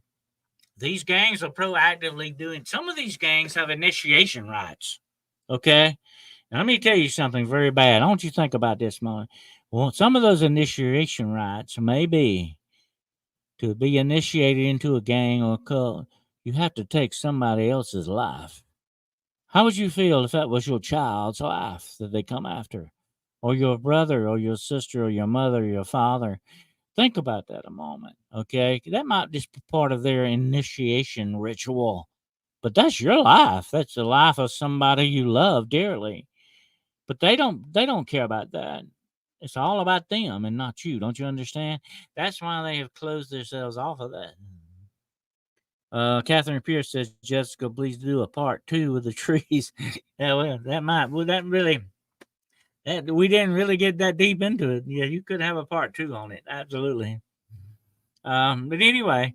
[SPEAKER 1] these gangs are proactively doing, some of these gangs have initiation rites. Okay. And let me tell you something very bad. I want you to think about this moment. Well, some of those initiation rites may be to be initiated into a gang or a cult, you have to take somebody else's life. How would you feel if that was your child's life that they come after? Or your brother or your sister or your mother or your father? Think about that a moment, okay? That might just be part of their initiation ritual, but that's your life. That's the life of somebody you love dearly. But they don't care about that. It's all about them and not you. Don't you understand? That's why they have closed themselves off of that. Catherine Pierce says, Jessica, please do a part 2 with the trees. Yeah, well, we didn't really get that deep into it. Yeah, you could have a part 2 on it. Absolutely. But anyway,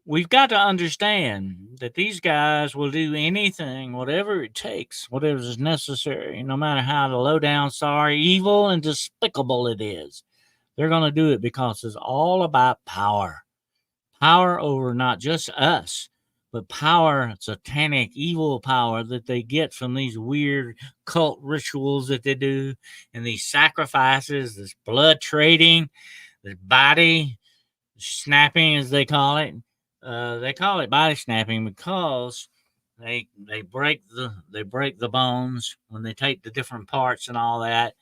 [SPEAKER 1] we've got to understand that these guys will do anything, whatever it takes, whatever is necessary, no matter how low down, sorry, evil, and despicable it is. They're going to do it because it's all about power. Power over not just us, but power, satanic, evil power that they get from these weird cult rituals that they do, and these sacrifices, this blood trading, this body snapping, as they call it. They call it body snapping because they break the bones when they take the different parts and all that.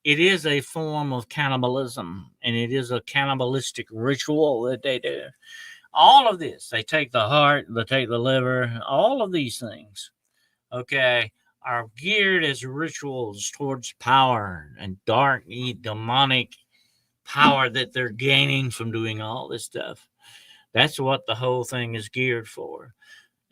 [SPEAKER 1] It is a form of cannibalism, and it is a cannibalistic ritual that they do. All of this, they take the heart, they take the liver, all of these things, okay, are geared as rituals towards power and dark, demonic power that they're gaining from doing all this stuff. That's what the whole thing is geared for.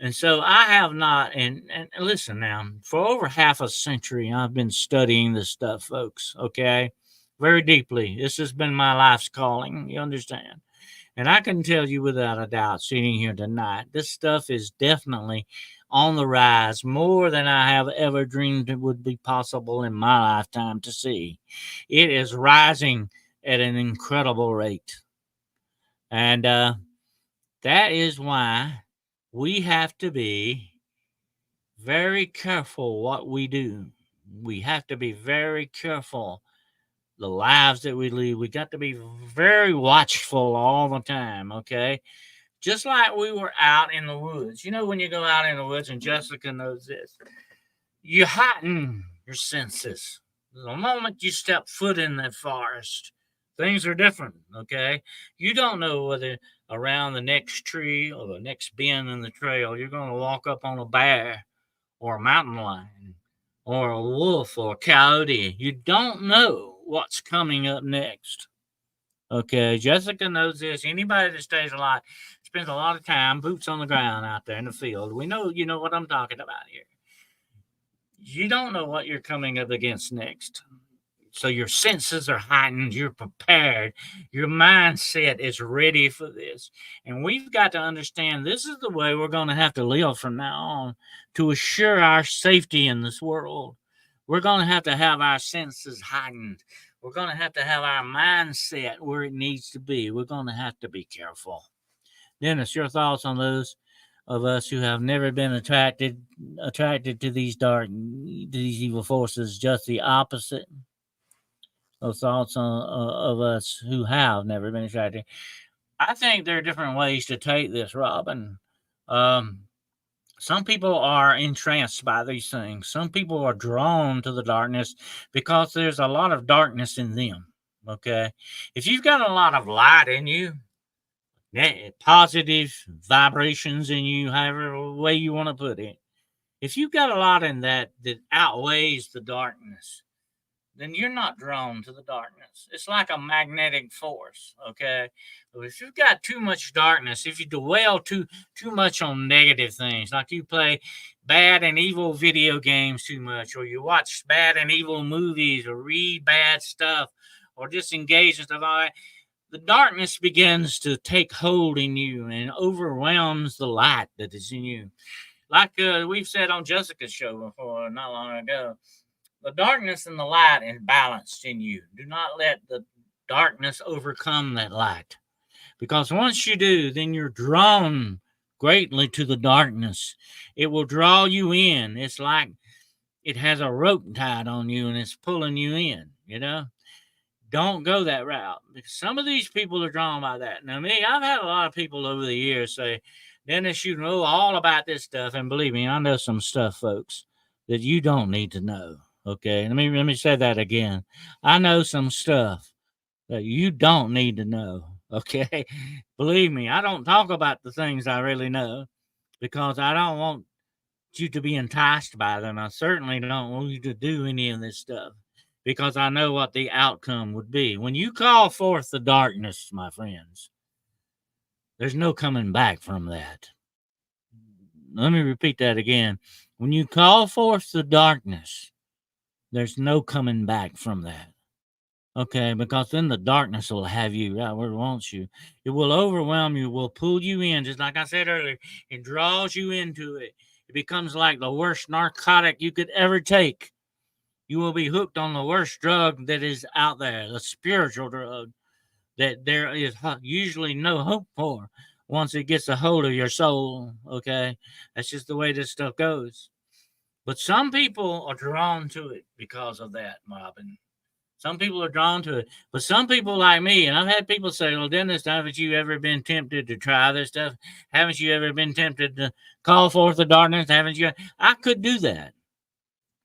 [SPEAKER 1] And so I have not, and listen now, for over half a century, I've been studying this stuff, folks, okay? Very deeply. This has been my life's calling, you understand? And I can tell you without a doubt, sitting here tonight, this stuff is definitely on the rise more than I have ever dreamed it would be possible in my lifetime to see. It is rising at an incredible rate. And that is why we have to be very careful what we do. We have to be very careful the lives that we lead. We got to be very watchful all the time, okay? Just like we were out in the woods. You know, when you go out in the woods, and Jessica knows this, you heighten your senses. The moment you step foot in that forest, things are different, okay? You don't know whether around the next tree or the next bend in the trail you're going to walk up on a bear or a mountain lion or a wolf or a coyote. You don't know what's coming up next. Okay, Jessica knows this. Anybody that stays alive spends a lot of time boots on the ground out there in the field. We know, you know what I'm talking about here. You don't know what you're coming up against next. So your senses are heightened, you're prepared, your mindset is ready for this. And we've got to understand this is the way we're going to have to live from now on to assure our safety in this world. We're going to have our senses heightened. We're going to have our mindset where it needs to be. We're going to have to be careful. Dennis, your thoughts on those of us who have never been attracted to these these evil forces, just the opposite of thoughts of us who have never been attracted. I think there are different ways to take this, Robin. Some people are entranced by these things. Some people are drawn to the darkness because there's a lot of darkness in them. Okay. If you've got a lot of light in you, positive vibrations in you, however way you want to put it, if you've got a lot in that outweighs the darkness, then you're not drawn to the darkness. It's like a magnetic force, okay? But if you've got too much darkness, if you dwell too much on negative things, like you play bad and evil video games too much, or you watch bad and evil movies, or read bad stuff, or just engage in stuff like that, the darkness begins to take hold in you and overwhelms the light that is in you. Like we've said on Jessica's show before, not long ago, the darkness and the light is balanced in you. Do not let the darkness overcome that light. Because once you do, then you're drawn greatly to the darkness. It will draw you in. It's like it has a rope tied on you and it's pulling you in, you know? Don't go that route. Because some of these people are drawn by that. Now, me, I've had a lot of people over the years say, Dennis, you know all about this stuff. And believe me, I know some stuff, folks, that you don't need to know. Okay, let me say that again. I know some stuff that you don't need to know. Okay, believe me, I don't talk about the things I really know because I don't want you to be enticed by them. I certainly don't want you to do any of this stuff because I know what the outcome would be. When you call forth the darkness, my friends, there's no coming back from that. Let me repeat that again. When you call forth the darkness, there's no coming back from that. Okay, because then the darkness will have you right where it wants you. It will overwhelm you, will pull you in, just like I said earlier. It draws you into it. It becomes like the worst narcotic you could ever take. You will be hooked on the worst drug that is out there, the spiritual drug that there is usually no hope for once it gets a hold of your soul. Okay, that's just the way this stuff goes. But some people are drawn to it because of that, Robin. Some people are drawn to it. But some people like me, and I've had people say, well, Dennis, haven't you ever been tempted to try this stuff? Haven't you ever been tempted to call forth the darkness? Haven't you? I could do that.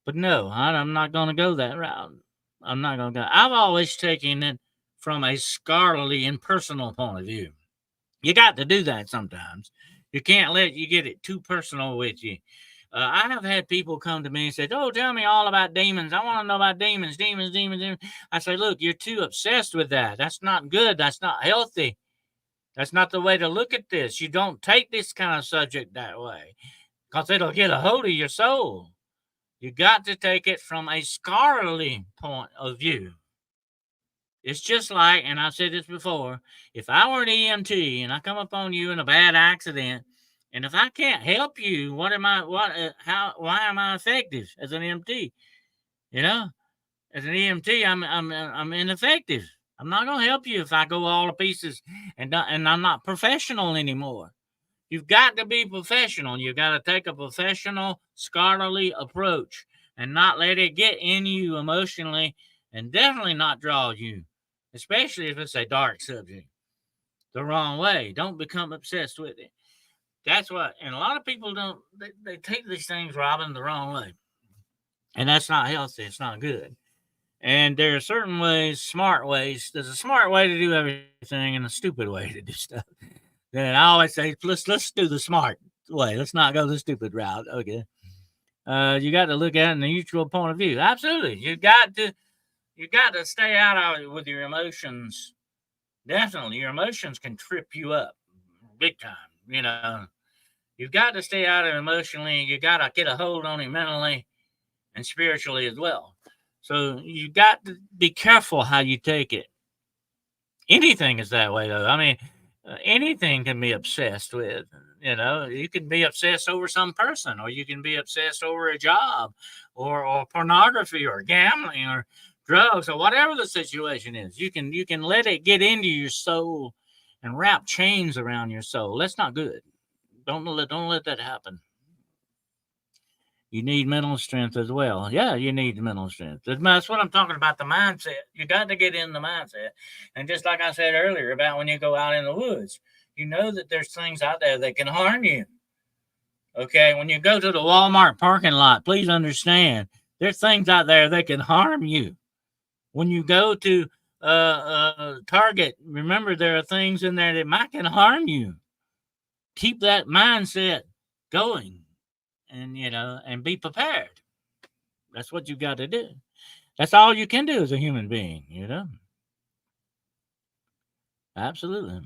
[SPEAKER 1] But no, I'm not going to go that route. I'm not going to go. I've always taken it from a scholarly and personal point of view. You got to do that sometimes. You can't let you get it too personal with you. I have had people come to me and say, oh, tell me all about demons. I want to know about demons. I say, look, you're too obsessed with that. That's not good. That's not healthy. That's not the way to look at this. You don't take this kind of subject that way because it'll get a hold of your soul. You got to take it from a scholarly point of view. It's just like, and I've said this before, if I were an EMT and I come upon you in a bad accident, and if I can't help you, why am I effective as an EMT? You know, as an EMT, I'm ineffective. I'm not going to help you if I go all to pieces and I'm not professional anymore. You've got to be professional. You've got to take a professional, scholarly approach and not let it get in you emotionally and definitely not draw you, especially if it's a dark subject, the wrong way. Don't become obsessed with it. That's what, and a lot of people don't, they take these things, Robin, the wrong way. And that's not healthy. It's not good. And there are certain ways, smart ways. There's a smart way to do everything and a stupid way to do stuff. Then I always say, let's do the smart way. Let's not go the stupid route. Okay. You got to look at it in a neutral point of view. Absolutely. You got to stay out of it with your emotions. Definitely. Your emotions can trip you up big time. You know, you've got to stay out of it emotionally. You got to get a hold on it mentally and spiritually as well. So you got to be careful how you take it. Anything is that way, though. I mean, anything can be obsessed with. You know, you can be obsessed over some person, or you can be obsessed over a job, or pornography, or gambling, or drugs, or whatever the situation is. You can let it get into your soul and wrap chains around your soul. That's not good. Don't let that happen. You need mental strength as well. Yeah, you need mental strength. That's what I'm talking about, the mindset. You got to get in the mindset. And just like I said earlier about when you go out in the woods, you know that there's things out there that can harm you. Okay, when you go to the Walmart parking lot, please understand there's things out there that can harm you. When you go to Target, remember there are things in there that might can harm you. Keep that mindset going. And and be prepared. That's what you got to do. That's all you can do as a human being. Absolutely.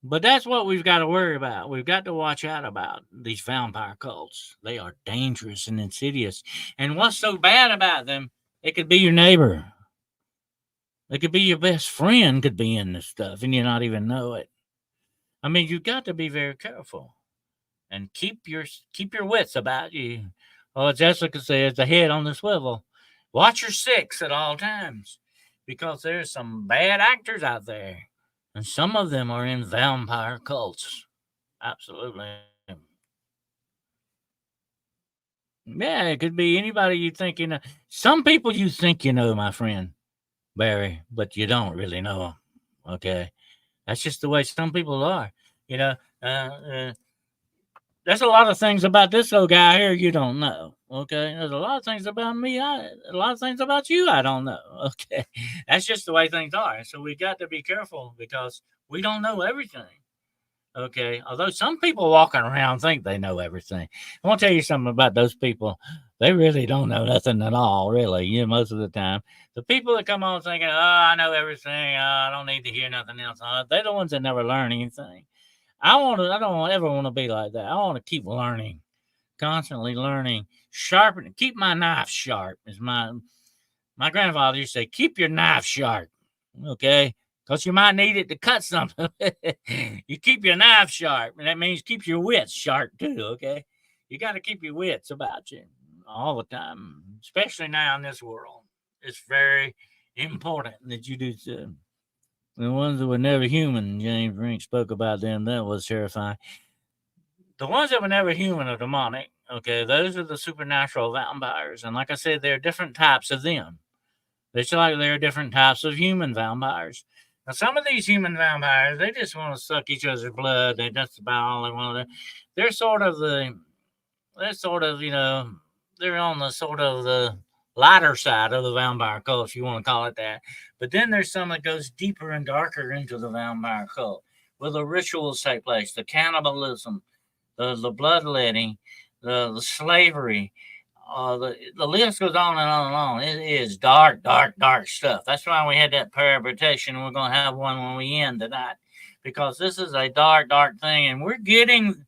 [SPEAKER 1] But that's what we've got to worry about. We've got to watch out about these vampire cults. They are dangerous and insidious. And what's so bad about them, it could be your neighbor. It could be your best friend could be in this stuff and you not even know it. I mean, you've got to be very careful. And keep your wits about you. Oh, Jessica says, the head on the swivel. Watch your six at all times, because there's some bad actors out there, and some of them are in vampire cults. Absolutely. Yeah, it could be anybody you think you know. Some people you think you know, my friend Barry, but you don't really know them. Okay, that's just the way some people are. You know, there's a lot of things about this old guy here you don't know. Okay. There's a lot of things about me. A lot of things about you I don't know. Okay. That's just the way things are. So we got to be careful because we don't know everything. Okay. Although some people walking around think they know everything. I want to tell you something about those people. They really don't know nothing at all, really, most of the time. The people that come on thinking, oh, I know everything. I don't need to hear nothing else. They're the ones that never learn anything. I don't ever want to be like that. I want to keep learning, constantly learning, sharpening, keep my knife sharp. Is my grandfather used to say, keep your knife sharp, okay? Because you might need it to cut something. You keep your knife sharp, and that means keep your wits sharp too, okay? You got to keep your wits about you all the time, especially now in this world. It's very important that you do so. The ones that were never human, James Rink spoke about them. That was terrifying. The ones that were never human are demonic. Okay, those are the supernatural vampires. And like I said, there are different types of them. It's like there are different types of human vampires. Now, some of these human vampires, they just want to suck each other's blood. That's about all they want to do. They're sort of, they're on the sort of the lighter side of the vampire cult, if you want to call it that. But then there's some that goes deeper and darker into the vampire cult, where the rituals take place, the cannibalism, the bloodletting, the slavery, the list goes on and on and on. It is dark, dark, dark stuff. That's why we had that prayer of protection. We're going to have one when we end tonight, because this is a dark, dark thing. And we're getting,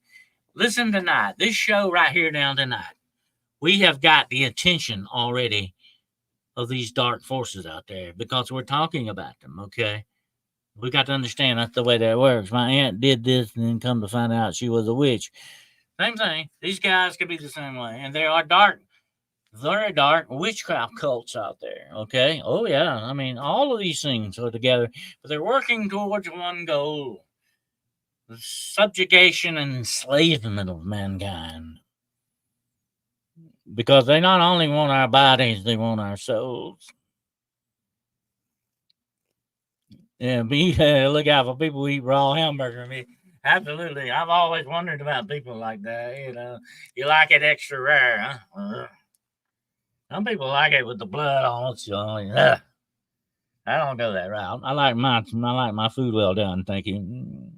[SPEAKER 1] listen tonight, this show right here now tonight, we have got the attention already of these dark forces out there because we're talking about them, okay? We got to understand that's the way that works. My aunt did this and then come to find out she was a witch. Same thing. These guys could be the same way. And there are dark, very dark witchcraft cults out there, okay? Oh, yeah. I mean, all of these things are together, but they're working towards one goal: the subjugation and enslavement of mankind. Because they not only want our bodies, they want our souls. Yeah, look out for people who eat raw hamburger meat. Absolutely. I've always wondered about people like that. You like it extra rare, huh? Some people like it with the blood on it. I don't go that route. I like my food well done. Thank you.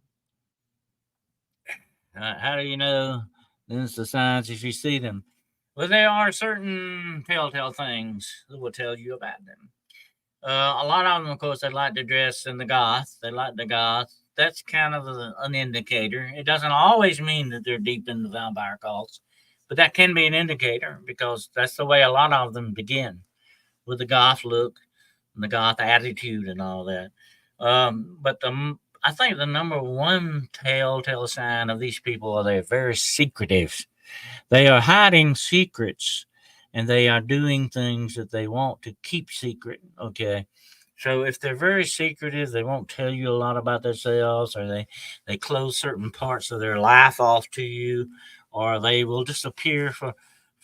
[SPEAKER 1] How do you know it's the signs if you see them? Well, there are certain telltale things that will tell you about them. A lot of them, of course, they like to dress in the goth. They like the goth. That's kind of an indicator. It doesn't always mean that they're deep in the vampire cults, but that can be an indicator because that's the way a lot of them begin, with the goth look and the goth attitude and all that. But I think the number one telltale sign of these people are they're very secretive. They are hiding secrets and they are doing things that they want to keep secret. Okay. So if they're very secretive, they won't tell you a lot about themselves, or they close certain parts of their life off to you, or they will disappear for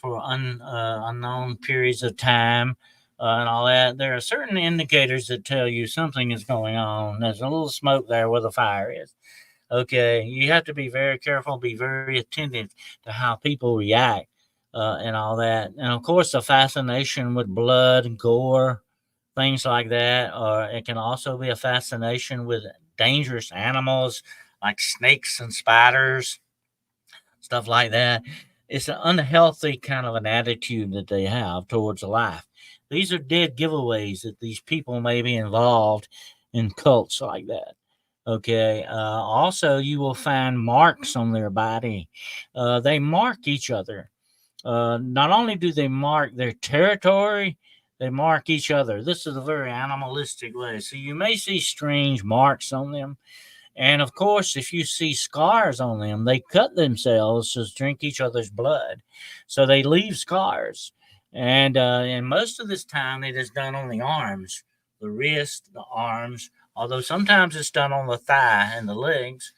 [SPEAKER 1] unknown periods of time and all that. There are certain indicators that tell you something is going on. There's a little smoke there where the fire is. Okay, you have to be very careful, be very attentive to how people react and all that. And of course, the fascination with blood and gore, things like that. Or it can also be a fascination with dangerous animals like snakes and spiders, stuff like that. It's an unhealthy kind of an attitude that they have towards life. These are dead giveaways that these people may be involved in cults like that. Okay. Also, you will find marks on their body. They mark each other. Not only do they mark their territory, they mark each other. This is a very animalistic way. So you may see strange marks on them. And of course, if you see scars on them, they cut themselves to drink each other's blood. So they leave scars. And most of this time, it is done on the arms, the wrist, the arms, although sometimes it's done on the thigh and the legs.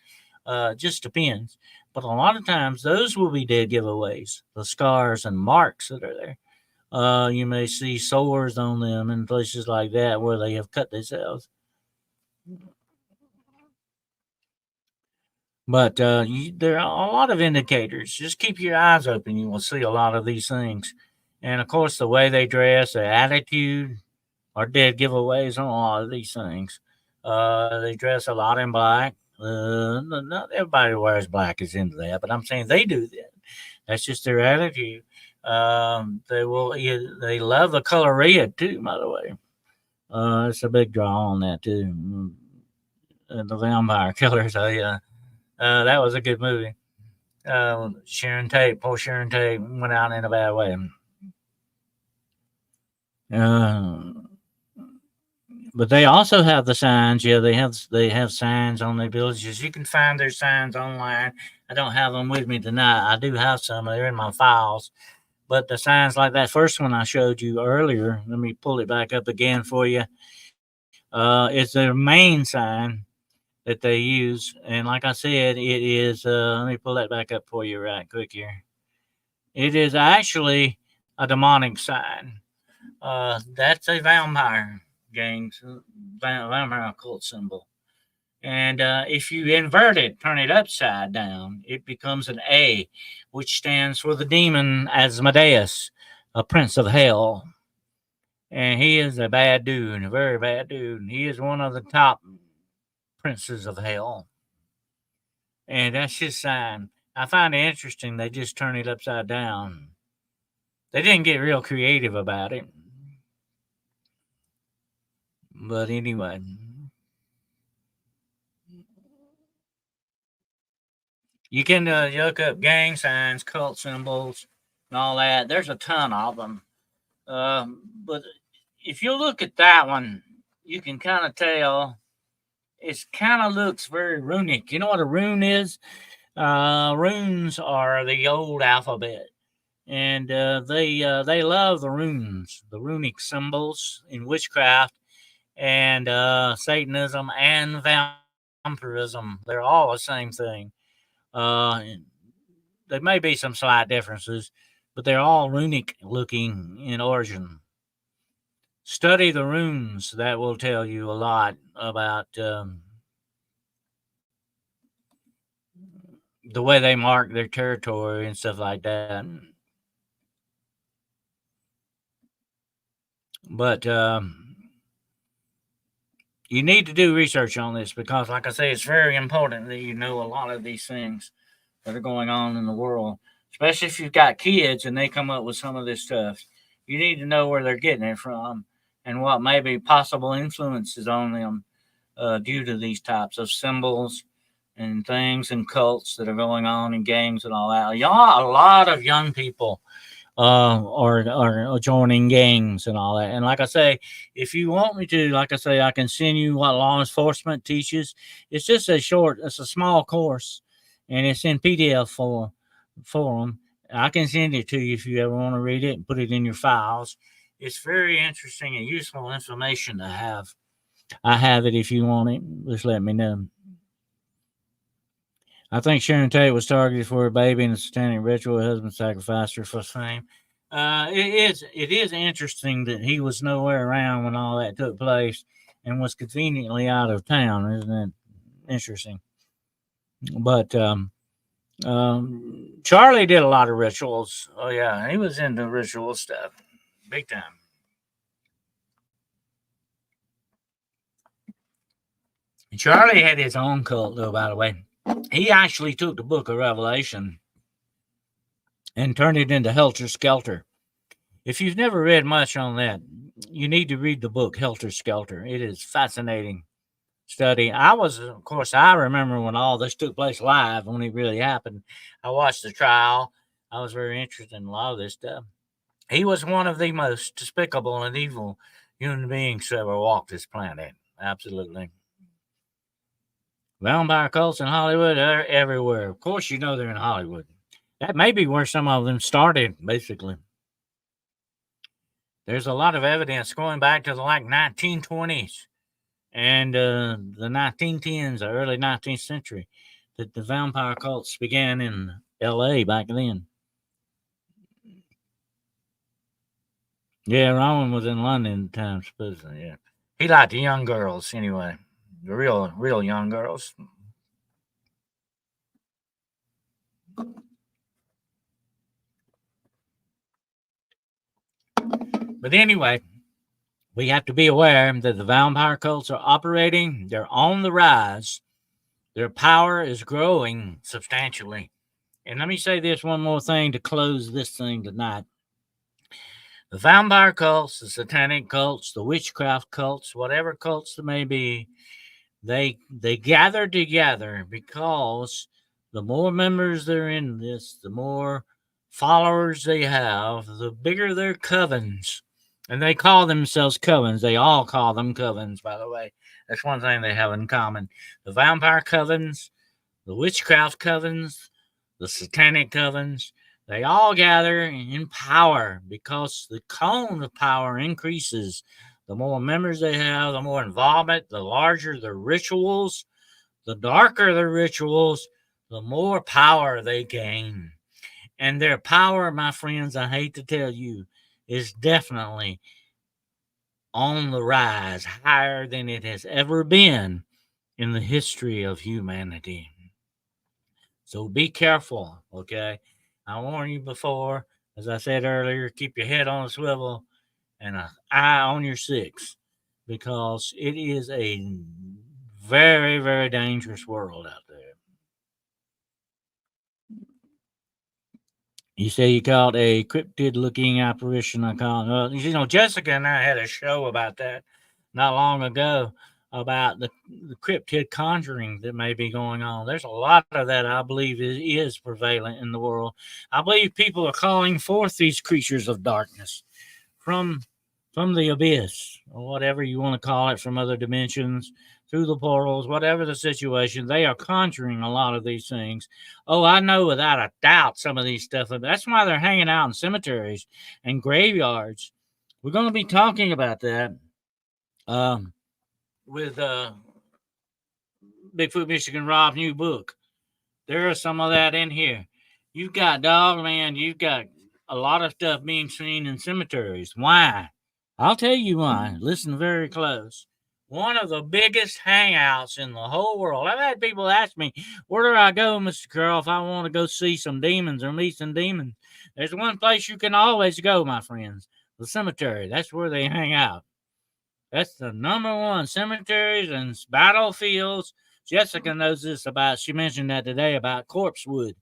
[SPEAKER 1] Just depends. But a lot of times, those will be dead giveaways, the scars and marks that are there. You may see sores on them in places like that where they have cut themselves. But there are a lot of indicators. Just keep your eyes open. You will see a lot of these things. And of course, the way they dress, their attitude are dead giveaways on a lot of these things. They dress a lot in black. Not everybody who wears black is into that, but I'm saying they do that. That's just their attitude. They love the color red too, by the way. It's a big draw on that too. The vampire killers. That was a good movie. Sharon Tate, poor Sharon Tate, went out in a bad way. But they also have the signs. Yeah, they have signs on their villages. You can find their signs online. I don't have them with me tonight. I do have some. They're in my files. But the signs like that first one I showed you earlier, let me pull it back up again for you. It's their main sign that they use. And like I said, it is, let me pull that back up for you right quick here. It is actually a demonic sign. That's a vampire gangs, vampire cult symbol. And if you invert it, turn it upside down, it becomes an A, which stands for the demon Asmodeus, a prince of hell. And he is a bad dude, a very bad dude. He is one of the top princes of hell. And that's his sign. I find it interesting they just turn it upside down. They didn't get real creative about it. But anyway, you can look up gang signs, cult symbols, and all that. There's a ton of them. But if you look at that one, you can kind of tell it kind of looks very runic. You know what a rune is? Runes are the old alphabet, and they love the runes, the runic symbols in witchcraft and Satanism and vampirism. They're all the same thing. Uh, there may be some slight differences, but they're all runic looking in origin. Study the runes; that will tell you a lot about the way they mark their territory and stuff like that. But you need to do research on this because, like I say, it's very important that you know a lot of these things that are going on in the world, especially if you've got kids and they come up with some of this stuff. You need to know where they're getting it from and what may be possible influences on them due to these types of symbols and things and cults that are going on in gangs and all that. Y'all, a lot of young people or joining gangs and all that. And like I say, if you want me to, like I say, I can send you what law enforcement teaches. It's just it's a small course, and it's in PDF form. I can send it to you if you ever want to read it and put it in your files. It's very interesting and useful information to have. I have it if you want it. Just let me know. I think Sharon Tate was targeted for a baby in a satanic ritual. Her husband sacrificed her for fame. It is interesting that he was nowhere around when all that took place and was conveniently out of town. Isn't it interesting? But Charlie did a lot of rituals. Oh yeah, he was into ritual stuff, big time. Charlie had his own cult, though. By the way, he actually took the Book of Revelation and turned it into Helter Skelter. If you've never read much on that, you need to read the book Helter Skelter. It is fascinating study. Of course, I remember when all this took place live, when it really happened. I watched the trial. I was very interested in a lot of this stuff. He was one of the most despicable and evil human beings to ever walk this planet. Absolutely. Vampire cults in Hollywood are everywhere. Of course, you know they're in Hollywood. That may be where some of them started, basically. There's a lot of evidence going back to the 1920s and the 1910s, the early 19th century, that the vampire cults began in L.A. back then. Yeah, Rowan was in London at the time, supposedly. Yeah, he liked the young girls anyway, the real young girls. But anyway, we have to be aware that the vampire cults are operating. They're on the rise. Their power is growing substantially. And let me say this one more thing to close this thing tonight. The vampire cults, the satanic cults, the witchcraft cults, whatever cults there may be, they gather together because the more members they're in this, the more followers they have, the bigger their covens. And they call themselves covens. They all call them covens, by the way. That's one thing they have in common. The vampire covens, the witchcraft covens, the satanic covens, they all gather in power because the cone of power increases. The more members they have, the more involvement, the larger the rituals, the darker the rituals, the more power they gain. And their power, my friends, I hate to tell you, is definitely on the rise, higher than it has ever been in the history of humanity. So be careful, okay? I warned you before, as I said earlier, keep your head on a swivel and an eye on your six because it is a very, very dangerous world out there. You say you caught a cryptid-looking apparition. I call it. Jessica and I had a show about that not long ago about the cryptid conjuring that may be going on. There's a lot of that I believe is prevalent in the world. I believe people are calling forth these creatures of darkness from the abyss, or whatever you want to call it, from other dimensions, through the portals, whatever the situation. They are conjuring a lot of these things. Oh, I know without a doubt some of these stuff. That's why they're hanging out in cemeteries and graveyards. We're going to be talking about that with Bigfoot Michigan Rob's new book. There is some of that in here. You've got Dog Man, you've got a lot of stuff being seen in cemeteries. Why? I'll tell you why. Listen very close. One of the biggest hangouts in the whole world. I've had people ask me, where do I go, Mr. Carl, if I want to go see some demons or meet some demons? There's one place you can always go, my friends. The cemetery. That's where they hang out. That's the number one. Cemeteries and battlefields. Jessica knows this about, she mentioned that today about Corpsewood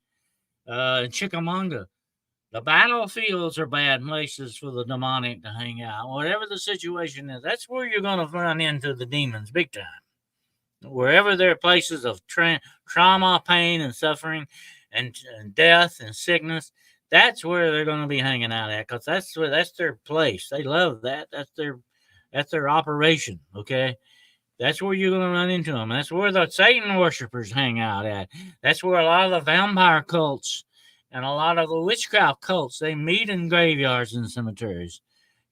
[SPEAKER 1] in Chickamauga. The battlefields are bad places for the demonic to hang out. Whatever the situation is, that's where you're going to run into the demons big time. Wherever there are places of trauma, pain, and suffering, and death and sickness, that's where they're going to be hanging out at, because that's their place. They love that. That's their operation. Okay. That's where you're going to run into them. That's where the Satan worshipers hang out at. That's where a lot of the vampire cults and a lot of the witchcraft cults, they meet in graveyards and cemeteries.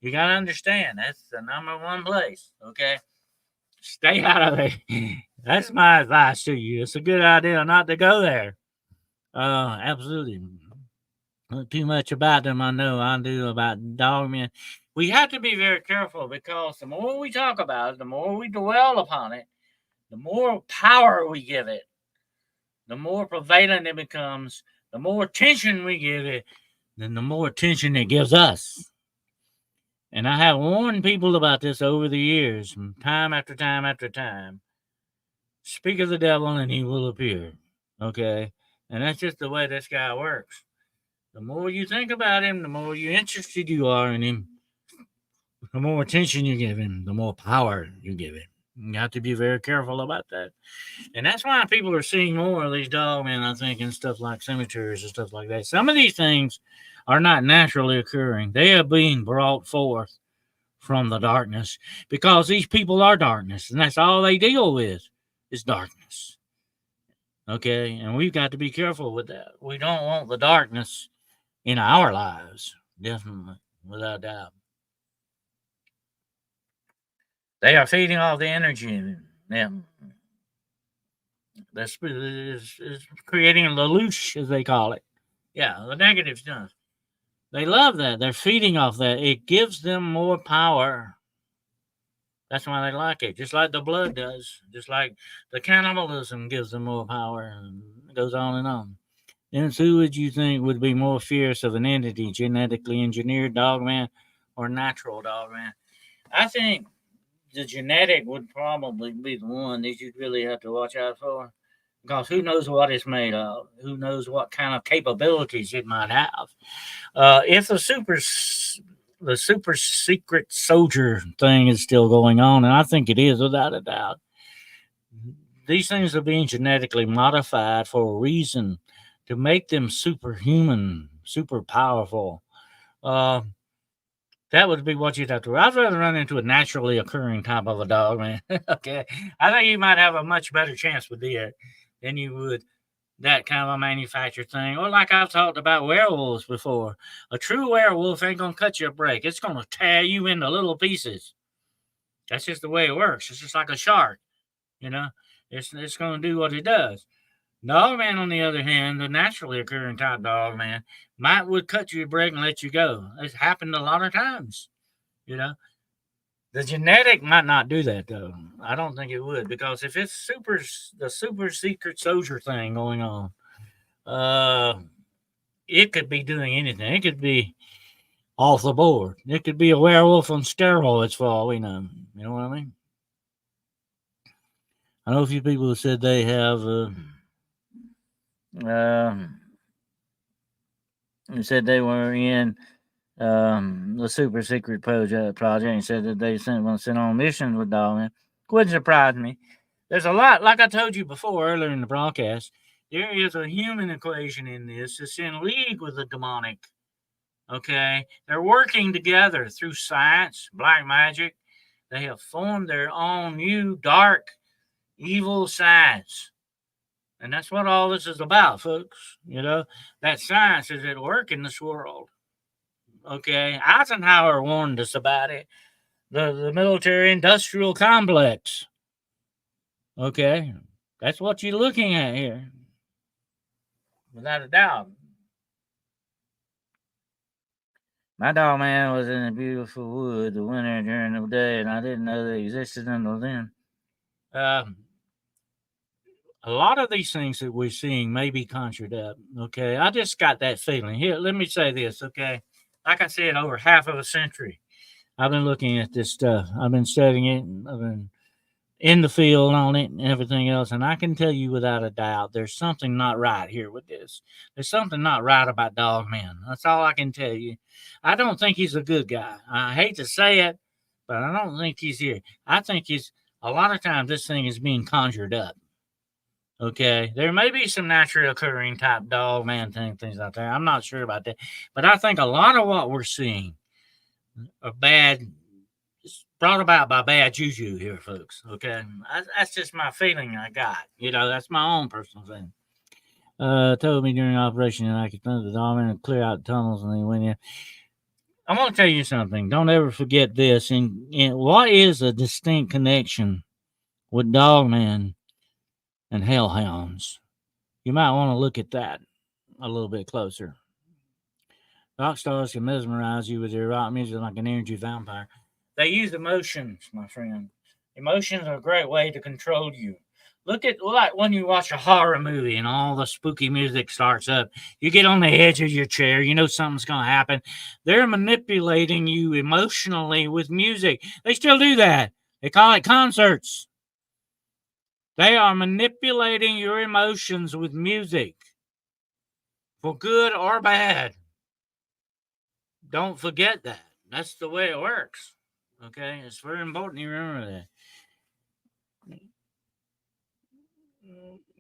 [SPEAKER 1] You got to understand, that's the number one place, okay? Stay out of there. That's my advice to you. It's a good idea not to go there. Absolutely. Not too much about them, I know. I do about Dogman. We have to be very careful, because the more we talk about it, the more we dwell upon it, the more power we give it, the more prevalent it becomes, the more attention we give it, then the more attention it gives us. And I have warned people about this over the years, time after time after time. Speak of the devil and he will appear. Okay? And that's just the way this guy works. The more you think about him, the more interested you are in him, the more attention you give him, the more power you give him. You have to be very careful about that. And that's why people are seeing more of these dogmen, I think, in stuff like cemeteries and stuff like that. Some of these things are not naturally occurring. They are being brought forth from the darkness, because these people are darkness, and that's all they deal with is darkness. Okay? And we've got to be careful with that. We don't want the darkness in our lives, definitely, without doubt. They are feeding off the energy in them. That's is creating a lelouch, as they call it. Yeah, the negative stuff. They love that. They're feeding off that. It gives them more power. That's why they like it. Just like the blood does. Just like the cannibalism gives them more power. And it goes on and on. Then who would you think would be more fierce of an entity, genetically engineered dogman or natural dogman? I think the genetic would probably be the one that you'd really have to watch out for, because who knows what it's made of? Who knows what kind of capabilities it might have? If the super secret soldier thing is still going on, and I think it is without a doubt, these things are being genetically modified for a reason, to make them superhuman, super powerful. That would be what you'd have to. I'd rather run into a naturally occurring type of a dog, man. Okay. I think you might have a much better chance with it than you would that kind of a manufactured thing. Or like I've talked about werewolves before. A true werewolf ain't going to cut you a break. It's going to tear you into little pieces. That's just the way it works. It's just like a shark, you know. It's going to do what it does. Dogman, on the other hand, the naturally occurring type dogman, would cut you a break and let you go. It's happened a lot of times, you know. The genetic might not do that though. I don't think it would, because if it's the super secret soldier thing going on, it could be doing anything. It could be off the board. It could be a werewolf on steroids for all we know. You know what I mean? I know a few people who said they have
[SPEAKER 2] and said they were in the super secret project, and said that they sent on missions with Dogman. Wouldn't surprise me. There's a lot, like I told you before earlier in the broadcast, there is a human equation in this. It's in league with the demonic. Okay? They're working together through science, black magic. They have formed their own new dark, evil science. And that's what all this is about, folks. You know, that science is at work in this world. Okay? Eisenhower warned us about it. The military industrial complex. Okay? That's what you're looking at here. Without a doubt. My dog man was in a beautiful wood the winter during the day, and I didn't know they existed until then. A lot of these things that we're seeing may be conjured up. Okay, I just got that feeling. Here, let me say this. Okay, like I said, over half of a century, I've been looking at this stuff. I've been studying it. I've been in the field on it and everything else. And I can tell you without a doubt, there's something not right here with this. There's something not right about Dogman. That's all I can tell you. I don't think he's a good guy. I hate to say it, but I don't think he's here. I think he's a lot of times this thing is being conjured up. Okay, there may be some naturally occurring type Dogman things out there. I'm not sure about that, but I think a lot of what we're seeing are bad brought about by bad juju here, folks. Okay, that's just my feeling I got. You know, that's my own personal thing. Told me during operation that I could thunder the dog and clear out the tunnels, and then went in. I want to tell you something. Don't ever forget this. And what is a distinct connection with Dogman and Hellhounds? You might want to look at that a little bit closer. Rock stars can mesmerize you with their rock music like an energy vampire. They use emotions, my friend. Emotions are a great way to control you. Look at like when you watch a horror movie and all the spooky music starts up. You get on the edge of your chair. You know something's going to happen. They're manipulating you emotionally with music. They still do that. They call it concerts. They are manipulating your emotions with music for good or bad. Don't forget that. That's the way it works. Okay? It's very important you remember that.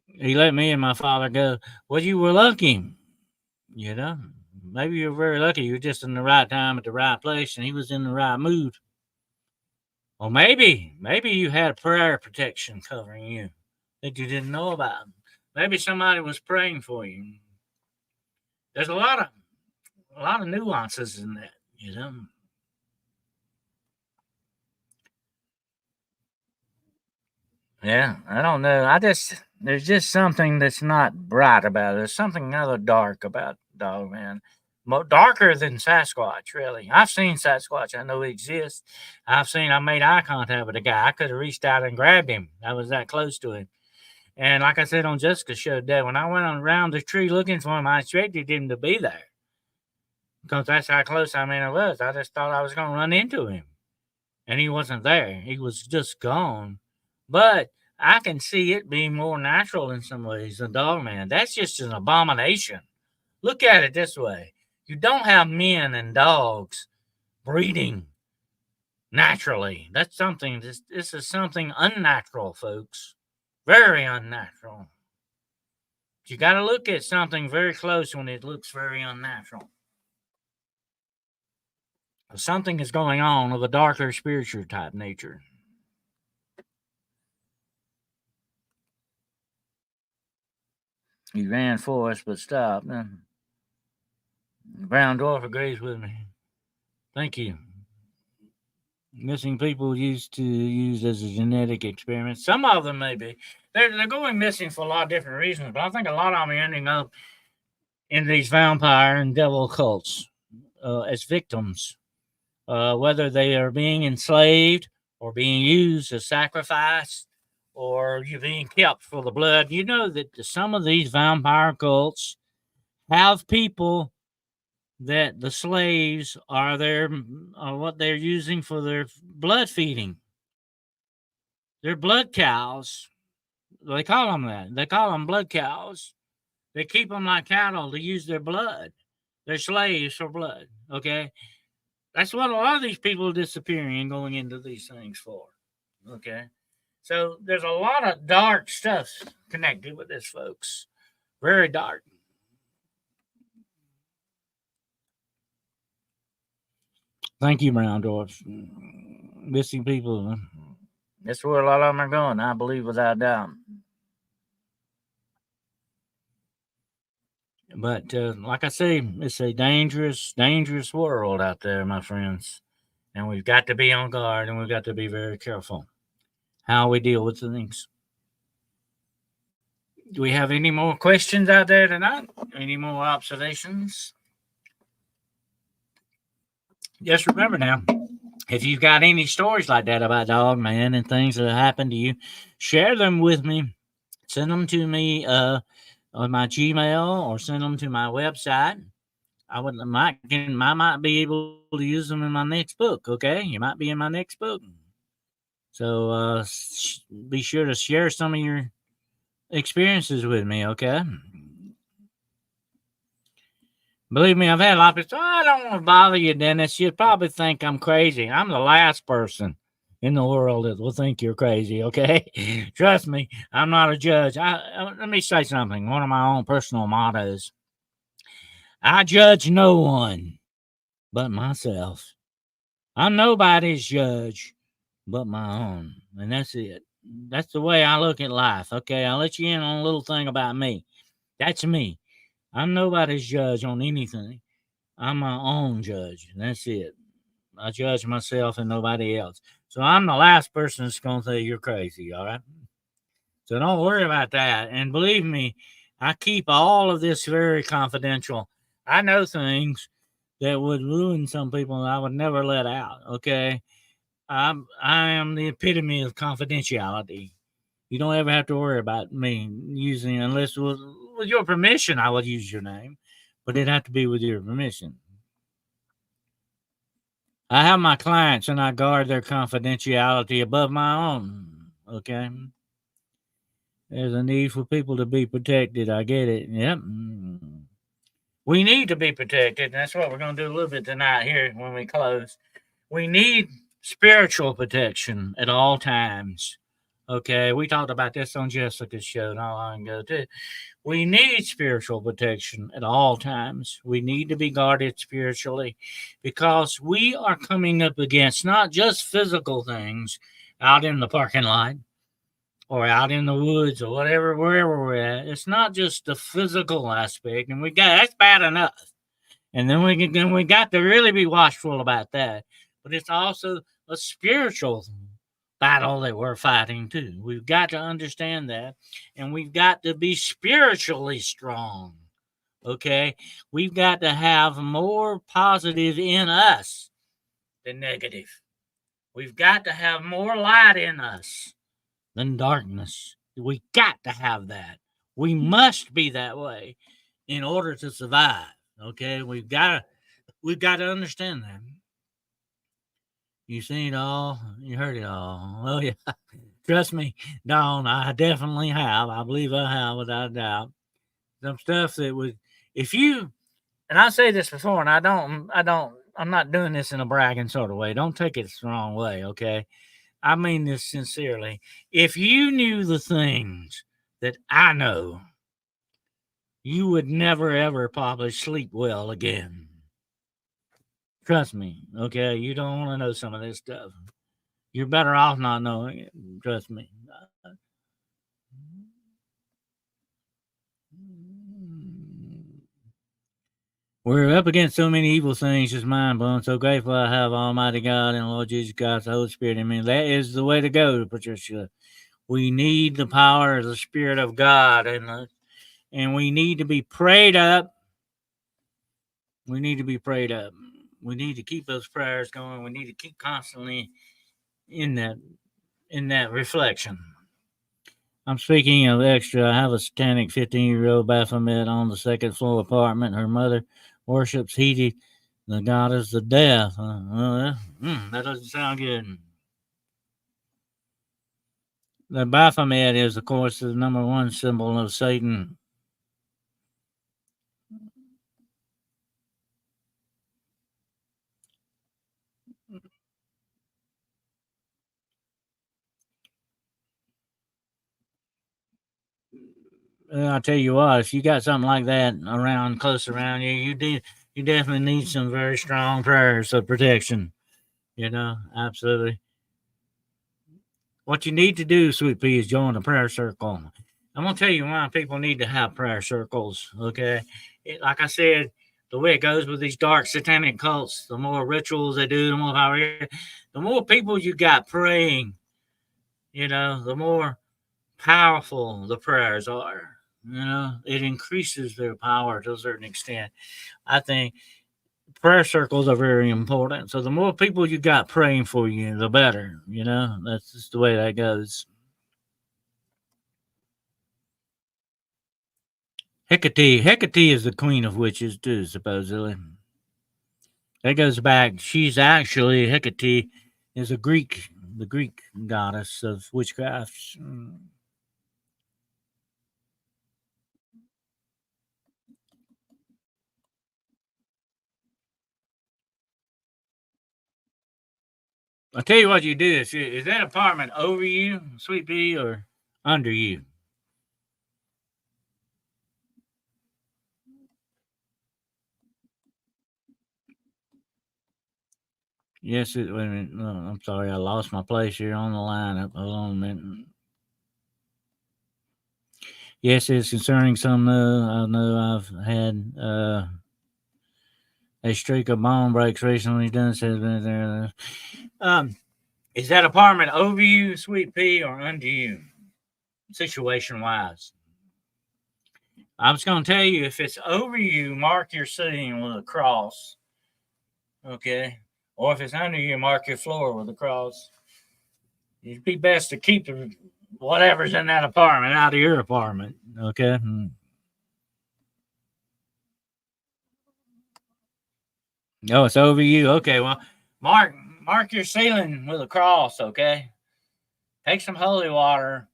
[SPEAKER 2] He let me and my father go. Well, you were lucky. You know? Maybe you were very lucky. You were just in the right time at the right place and he was in the right mood. Or maybe you had prayer protection covering you that you didn't know about. Maybe somebody was praying for you. There's a lot of nuances in that, you know. Yeah, I don't know. There's just something that's not bright about it. There's something other dark about Dogman. Darker than Sasquatch, really. I've seen Sasquatch. I know he exists. I made eye contact with a guy. I could have reached out and grabbed him. I was that close to him. And like I said on Jessica's show today, when I went around the tree looking for him, I expected him to be there. Because that's how close I was. I just thought I was going to run into him. And he wasn't there. He was just gone. But I can see it being more natural in some ways than Dogman. That's just an abomination. Look at it this way. You don't have men and dogs breeding naturally. That's something, this is something unnatural, folks. Very unnatural. You got to look at something very close when it looks very unnatural. Something is going on of a darker spiritual type nature. He ran for us but stopped. Brown Dwarf agrees with me. Thank you. Missing people used to use as a genetic experiment. Some of them maybe. They're going missing for a lot of different reasons, but I think a lot of them are ending up in these vampire and devil cults as victims. Whether they are being enslaved or being used as sacrifice or you're being kept for the blood. You know that some of these vampire cults have people that the slaves are what they're using for their blood feeding. They're blood cows. They call them that. They call them blood cows. They keep them like cattle to use their blood. They're slaves for blood. Okay. That's what a lot of these people are disappearing and going into these things for. Okay. So there's a lot of dark stuff connected with this, folks. Very dark. Thank you, Brown Dwarfs. Missing people. That's where a lot of them are going, I believe, without doubt. But like I say, it's a dangerous, dangerous world out there, my friends. And we've got to be on guard and we've got to be very careful how we deal with things. Do we have any more questions out there tonight? Any more observations? Just remember now, if you've got any stories like that about Dog Man and things that happened to you, share them with me. Send them to me on my Gmail or send them to my website. I might be able to use them in my next book. Okay, you might be in my next book. So be sure to share some of your experiences with me. Okay. Believe me, I've had a lot of people say, I don't want to bother you, Dennis. You'd probably think I'm crazy. I'm the last person in the world that will think you're crazy, okay? Trust me, I'm not a judge. Let me say something. One of my own personal mottos. I judge no one but myself. I'm nobody's judge but my own. And that's it. That's the way I look at life, okay? I'll let you in on a little thing about me. That's me. I'm nobody's judge on anything. I'm my own judge. That's it. I judge myself and nobody else. So I'm the last person that's going to say you're crazy, all right? So don't worry about that. And believe me, I keep all of this very confidential. I know things that would ruin some people that I would never let out, okay? I am the epitome of confidentiality. You don't ever have to worry about me using, unless with your permission, I would use your name, but it'd have to be with your permission. I have my clients and I guard their confidentiality above my own. Okay. There's a need for people to be protected. I get it. Yep. We need to be protected. And that's what we're going to do a little bit tonight here when we close. We need spiritual protection at all times. Okay. We talked about this on Jessica's show not long ago, too. We need spiritual protection at all times. We need to be guarded spiritually because we are coming up against not just physical things out in the parking lot or out in the woods or whatever, wherever we're at. It's not just the physical aspect, and that's bad enough. And then we got to really be watchful about that. But it's also a spiritual battle that we're fighting too. We've got to understand that, and we've got to be spiritually strong. Okay, we've got to have more positive in us than negative. We've got to have more light in us than darkness. We got to have that. We must be that way in order to survive. Okay, we've got to understand that. You've seen it all. You heard it all. Oh, yeah. Trust me, Dawn, I definitely have. I believe I have, without a doubt. Some stuff that would, if you, and I say this before, and I'm not doing this in a bragging sort of way. Don't take it the wrong way, okay? I mean this sincerely. If you knew the things that I know, you would never, ever probably sleep well again. Trust me, okay? You don't want to know some of this stuff. You're better off not knowing it. Trust me. We're up against so many evil things, just mind blowing. So grateful I have Almighty God and Lord Jesus Christ, the Holy Spirit in me. That is the way to go, Patricia. We need the power of the Spirit of God, and we need to be prayed up. We need to be prayed up. We need to keep those prayers going. We need to keep constantly in that reflection. I'm speaking of extra. I have a satanic 15-year-old Baphomet on the second floor apartment. Her mother worships Hedi, the goddess of death. That doesn't sound good. The Baphomet is, of course, the number one symbol of Satan. I'll tell you what, if you got something like that close around you, you definitely need some very strong prayers of protection. Absolutely. What you need to do, Sweet Pea, is join a prayer circle. I'm gonna tell you why people need to have prayer circles. Okay, like I said, the way it goes with these dark satanic cults, the more rituals they do, the more people you got praying. The more powerful the prayers are. It increases their power to a certain extent. I think prayer circles are very important. So the more people you got praying for you, the better. That's just the way that goes. Hecate is the queen of witches too, supposedly. That goes back. She's actually Hecate is the Greek goddess of witchcraft. I'll tell you what you do. Is that apartment over you, Sweet Pea, or under you? Yes, wait a minute. No, I'm sorry, I lost my place here on the line. Hold on a minute. Yes, it's concerning some. I know I've had a streak of bomb breaks recently. Done says been there. Is that apartment over you, Sweet Pea, or under you, situation wise? I was going to tell you, if it's over you, mark your ceiling with a cross. Okay. Or if it's under you, mark your floor with a cross. It'd be best to keep whatever's in that apartment out of your apartment. Okay. Oh, it's over you. Okay. Well, mark your ceiling with a cross. Okay. Take some holy water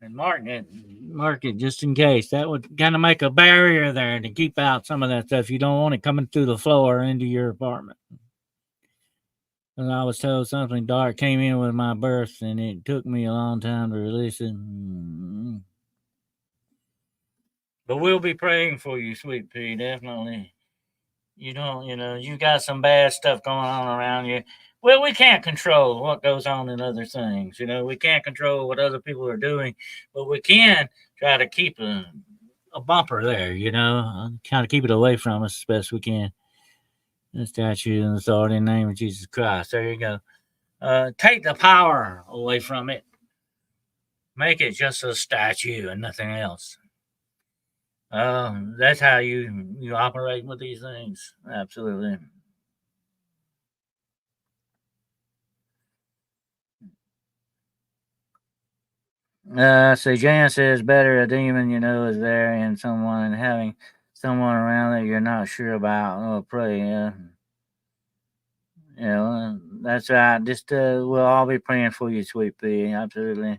[SPEAKER 2] and mark it just in case. That would kind of make a barrier there to keep out some of that stuff. You don't want it coming through the floor into your apartment. And I was told something dark came in with my birth, and it took me a long time to release it. But we'll be praying for you, Sweet Pea, definitely. You got some bad stuff going on around you. Well, we can't control what goes on in other things. We can't control what other people are doing, but we can try to keep a bumper there, kind of keep it away from us as best we can. The statue in the authority and name of Jesus Christ. There you go. Take the power away from it. Make it just a statue and nothing else. That's how you operate with these things. Absolutely. So Jan says better a demon is there and someone and having someone around that you're not sure about. Oh, pray. That's right. Just we'll all be praying for you, Sweet Pea. Absolutely.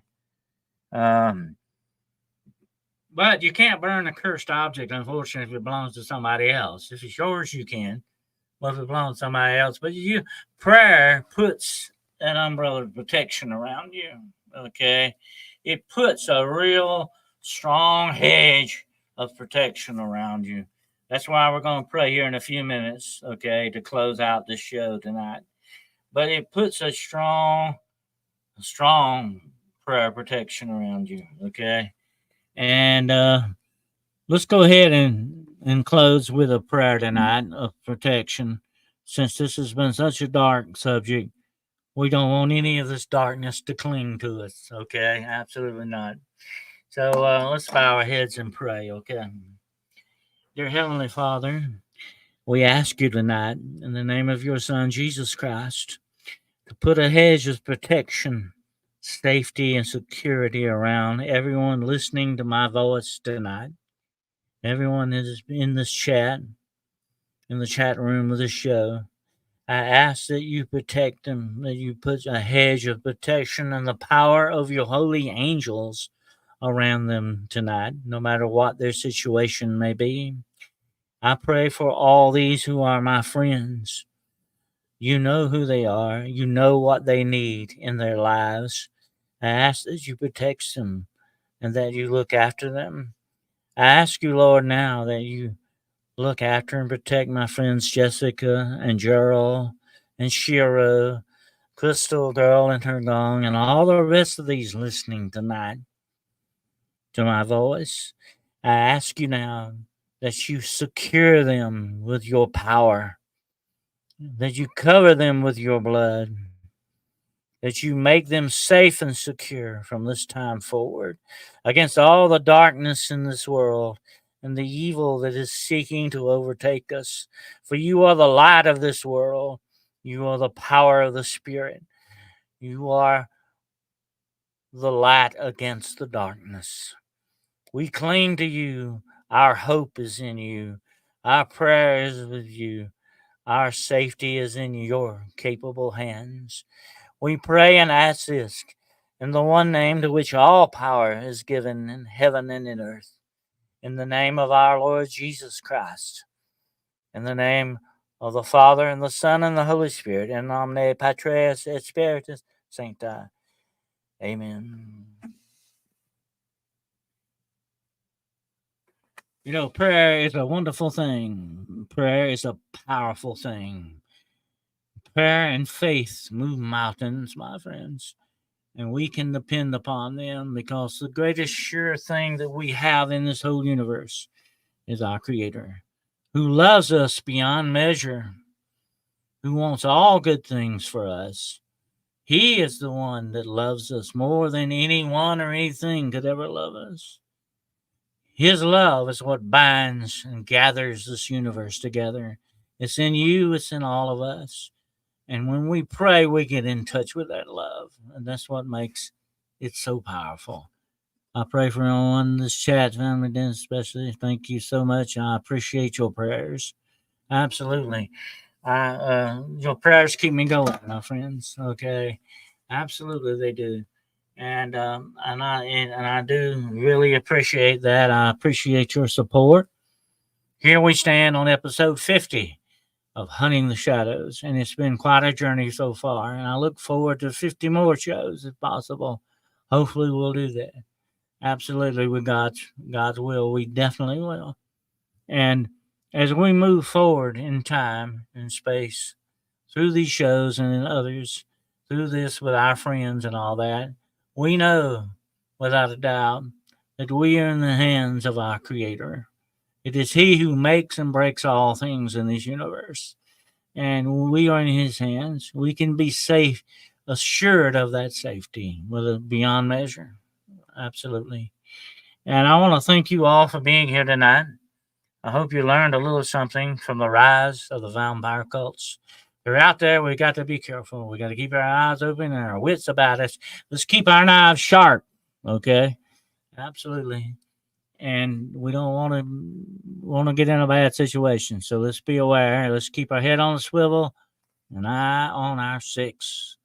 [SPEAKER 2] But you can't burn a cursed object, unfortunately, if it belongs to somebody else. If it's yours, you can. Well, if it belongs to somebody else, but prayer puts an umbrella of protection around you. Okay, it puts a real strong hedge of protection around you. That's why we're going to pray here in a few minutes, okay, to close out this show tonight. But it puts a strong prayer protection around you, okay? And let's go ahead and close with a prayer tonight of protection. Since this has been such a dark subject, we don't want any of this darkness to cling to us, okay? Absolutely not. So let's bow our heads and pray, okay? Dear Heavenly Father, we ask you tonight, in the name of your Son, Jesus Christ, to put a hedge of protection, safety, and security around everyone listening to my voice tonight. Everyone that is in this chat, in the chat room of the show, I ask that you protect them, that you put a hedge of protection and the power of your holy angels around them tonight, no matter what their situation may be. I pray for all these who are my friends. You know who they are. You know what they need in their lives. I ask that you protect them and that you look after them I ask you, Lord, now that you look after and protect my friends Jessica and Gerald and Shiro, Crystal Girl and her gong, and all the rest of these listening tonight to my voice. I ask you now that you secure them with your power, that you cover them with your blood, that you make them safe and secure from this time forward against all the darkness in this world and the evil that is seeking to overtake us. For you are the light of this world, you are the power of the Spirit, you are the light against the darkness. We cling to you. Our hope is in you. Our prayer is with you. Our safety is in your capable hands. We pray and ask this in the one name to which all power is given in heaven and in earth, in the name of our Lord Jesus Christ, in the name of the Father and the Son and the Holy Spirit, in nomine Patris et Spiritus Sancti. Amen. You know, prayer is a wonderful thing. Prayer is a powerful thing. Prayer and faith move mountains, my friends, and we can depend upon them because the greatest sure thing that we have in this whole universe is our Creator, who loves us beyond measure, who wants all good things for us. He is the one that loves us more than anyone or anything could ever love us. His love is what binds and gathers this universe together. It's in you, it's in all of us. And when we pray, we get in touch with that love. And that's what makes it so powerful. I pray for everyone in this chat, family, Dennis especially. Thank you so much. I appreciate your prayers. Absolutely. Your prayers keep me going, my friends. Okay. Absolutely, they do. And I do really appreciate that. I appreciate your support. Here we stand on episode 50 of Hunting the Shadows, and it's been quite a journey so far. And I look forward to 50 more shows if possible. Hopefully, we'll do that. Absolutely, with God's will, we definitely will. And as we move forward in time and space through these shows and in others, through this with our friends and all that, we know without a doubt that we are in the hands of our Creator. It is He who makes and breaks all things in this universe. And we are in His hands. We can be safe, assured of that safety with a beyond measure. Absolutely. And I want to thank you all for being here tonight. I hope you learned a little something from the rise of the vampire cults. They're out there. We got to be careful. We got to keep our eyes open and our wits about us. Let's keep our knives sharp. Okay, absolutely. And we don't want to get in a bad situation. So let's be aware. Let's keep our head on the swivel, an eye on our six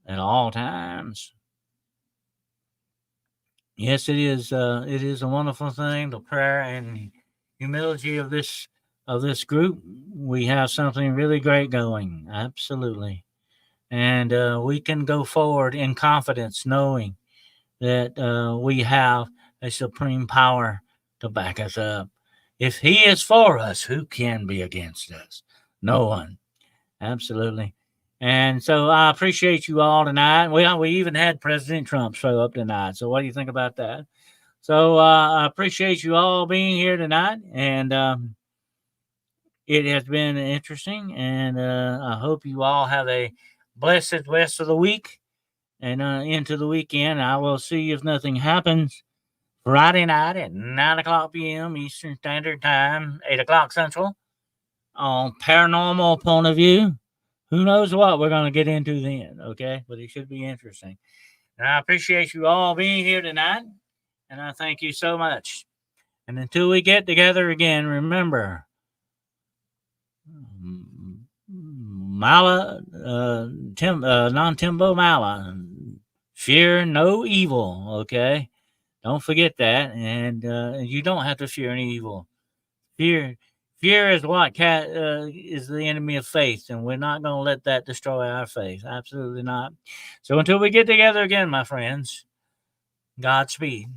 [SPEAKER 2] at all times. Yes, it is. It is a wonderful thing. The prayer and humility of this group. We have something really great going. Absolutely, and we can go forward in confidence, knowing that we have a supreme power to back us up. If He is for us, who can be against us? No one. Absolutely. And so I appreciate you all tonight. We even had President Trump show up tonight. So what do you think about that? So I appreciate you all being here tonight, and it has been interesting. And I hope you all have a blessed rest of the week and into the weekend. I will see if nothing happens Friday night at 9 o'clock p.m. Eastern Standard Time, 8 o'clock Central, on Paranormal Point of View. Who knows what we're going to get into then, okay? But it should be interesting. And I appreciate you all being here tonight, and I thank you so much. And until we get together again, remember, Mala, non-Timbo Mala, fear no evil, okay? Don't forget that, and you don't have to fear any evil. Fear is what is the enemy of faith, and we're not going to let that destroy our faith. Absolutely not. So until we get together again, my friends, Godspeed.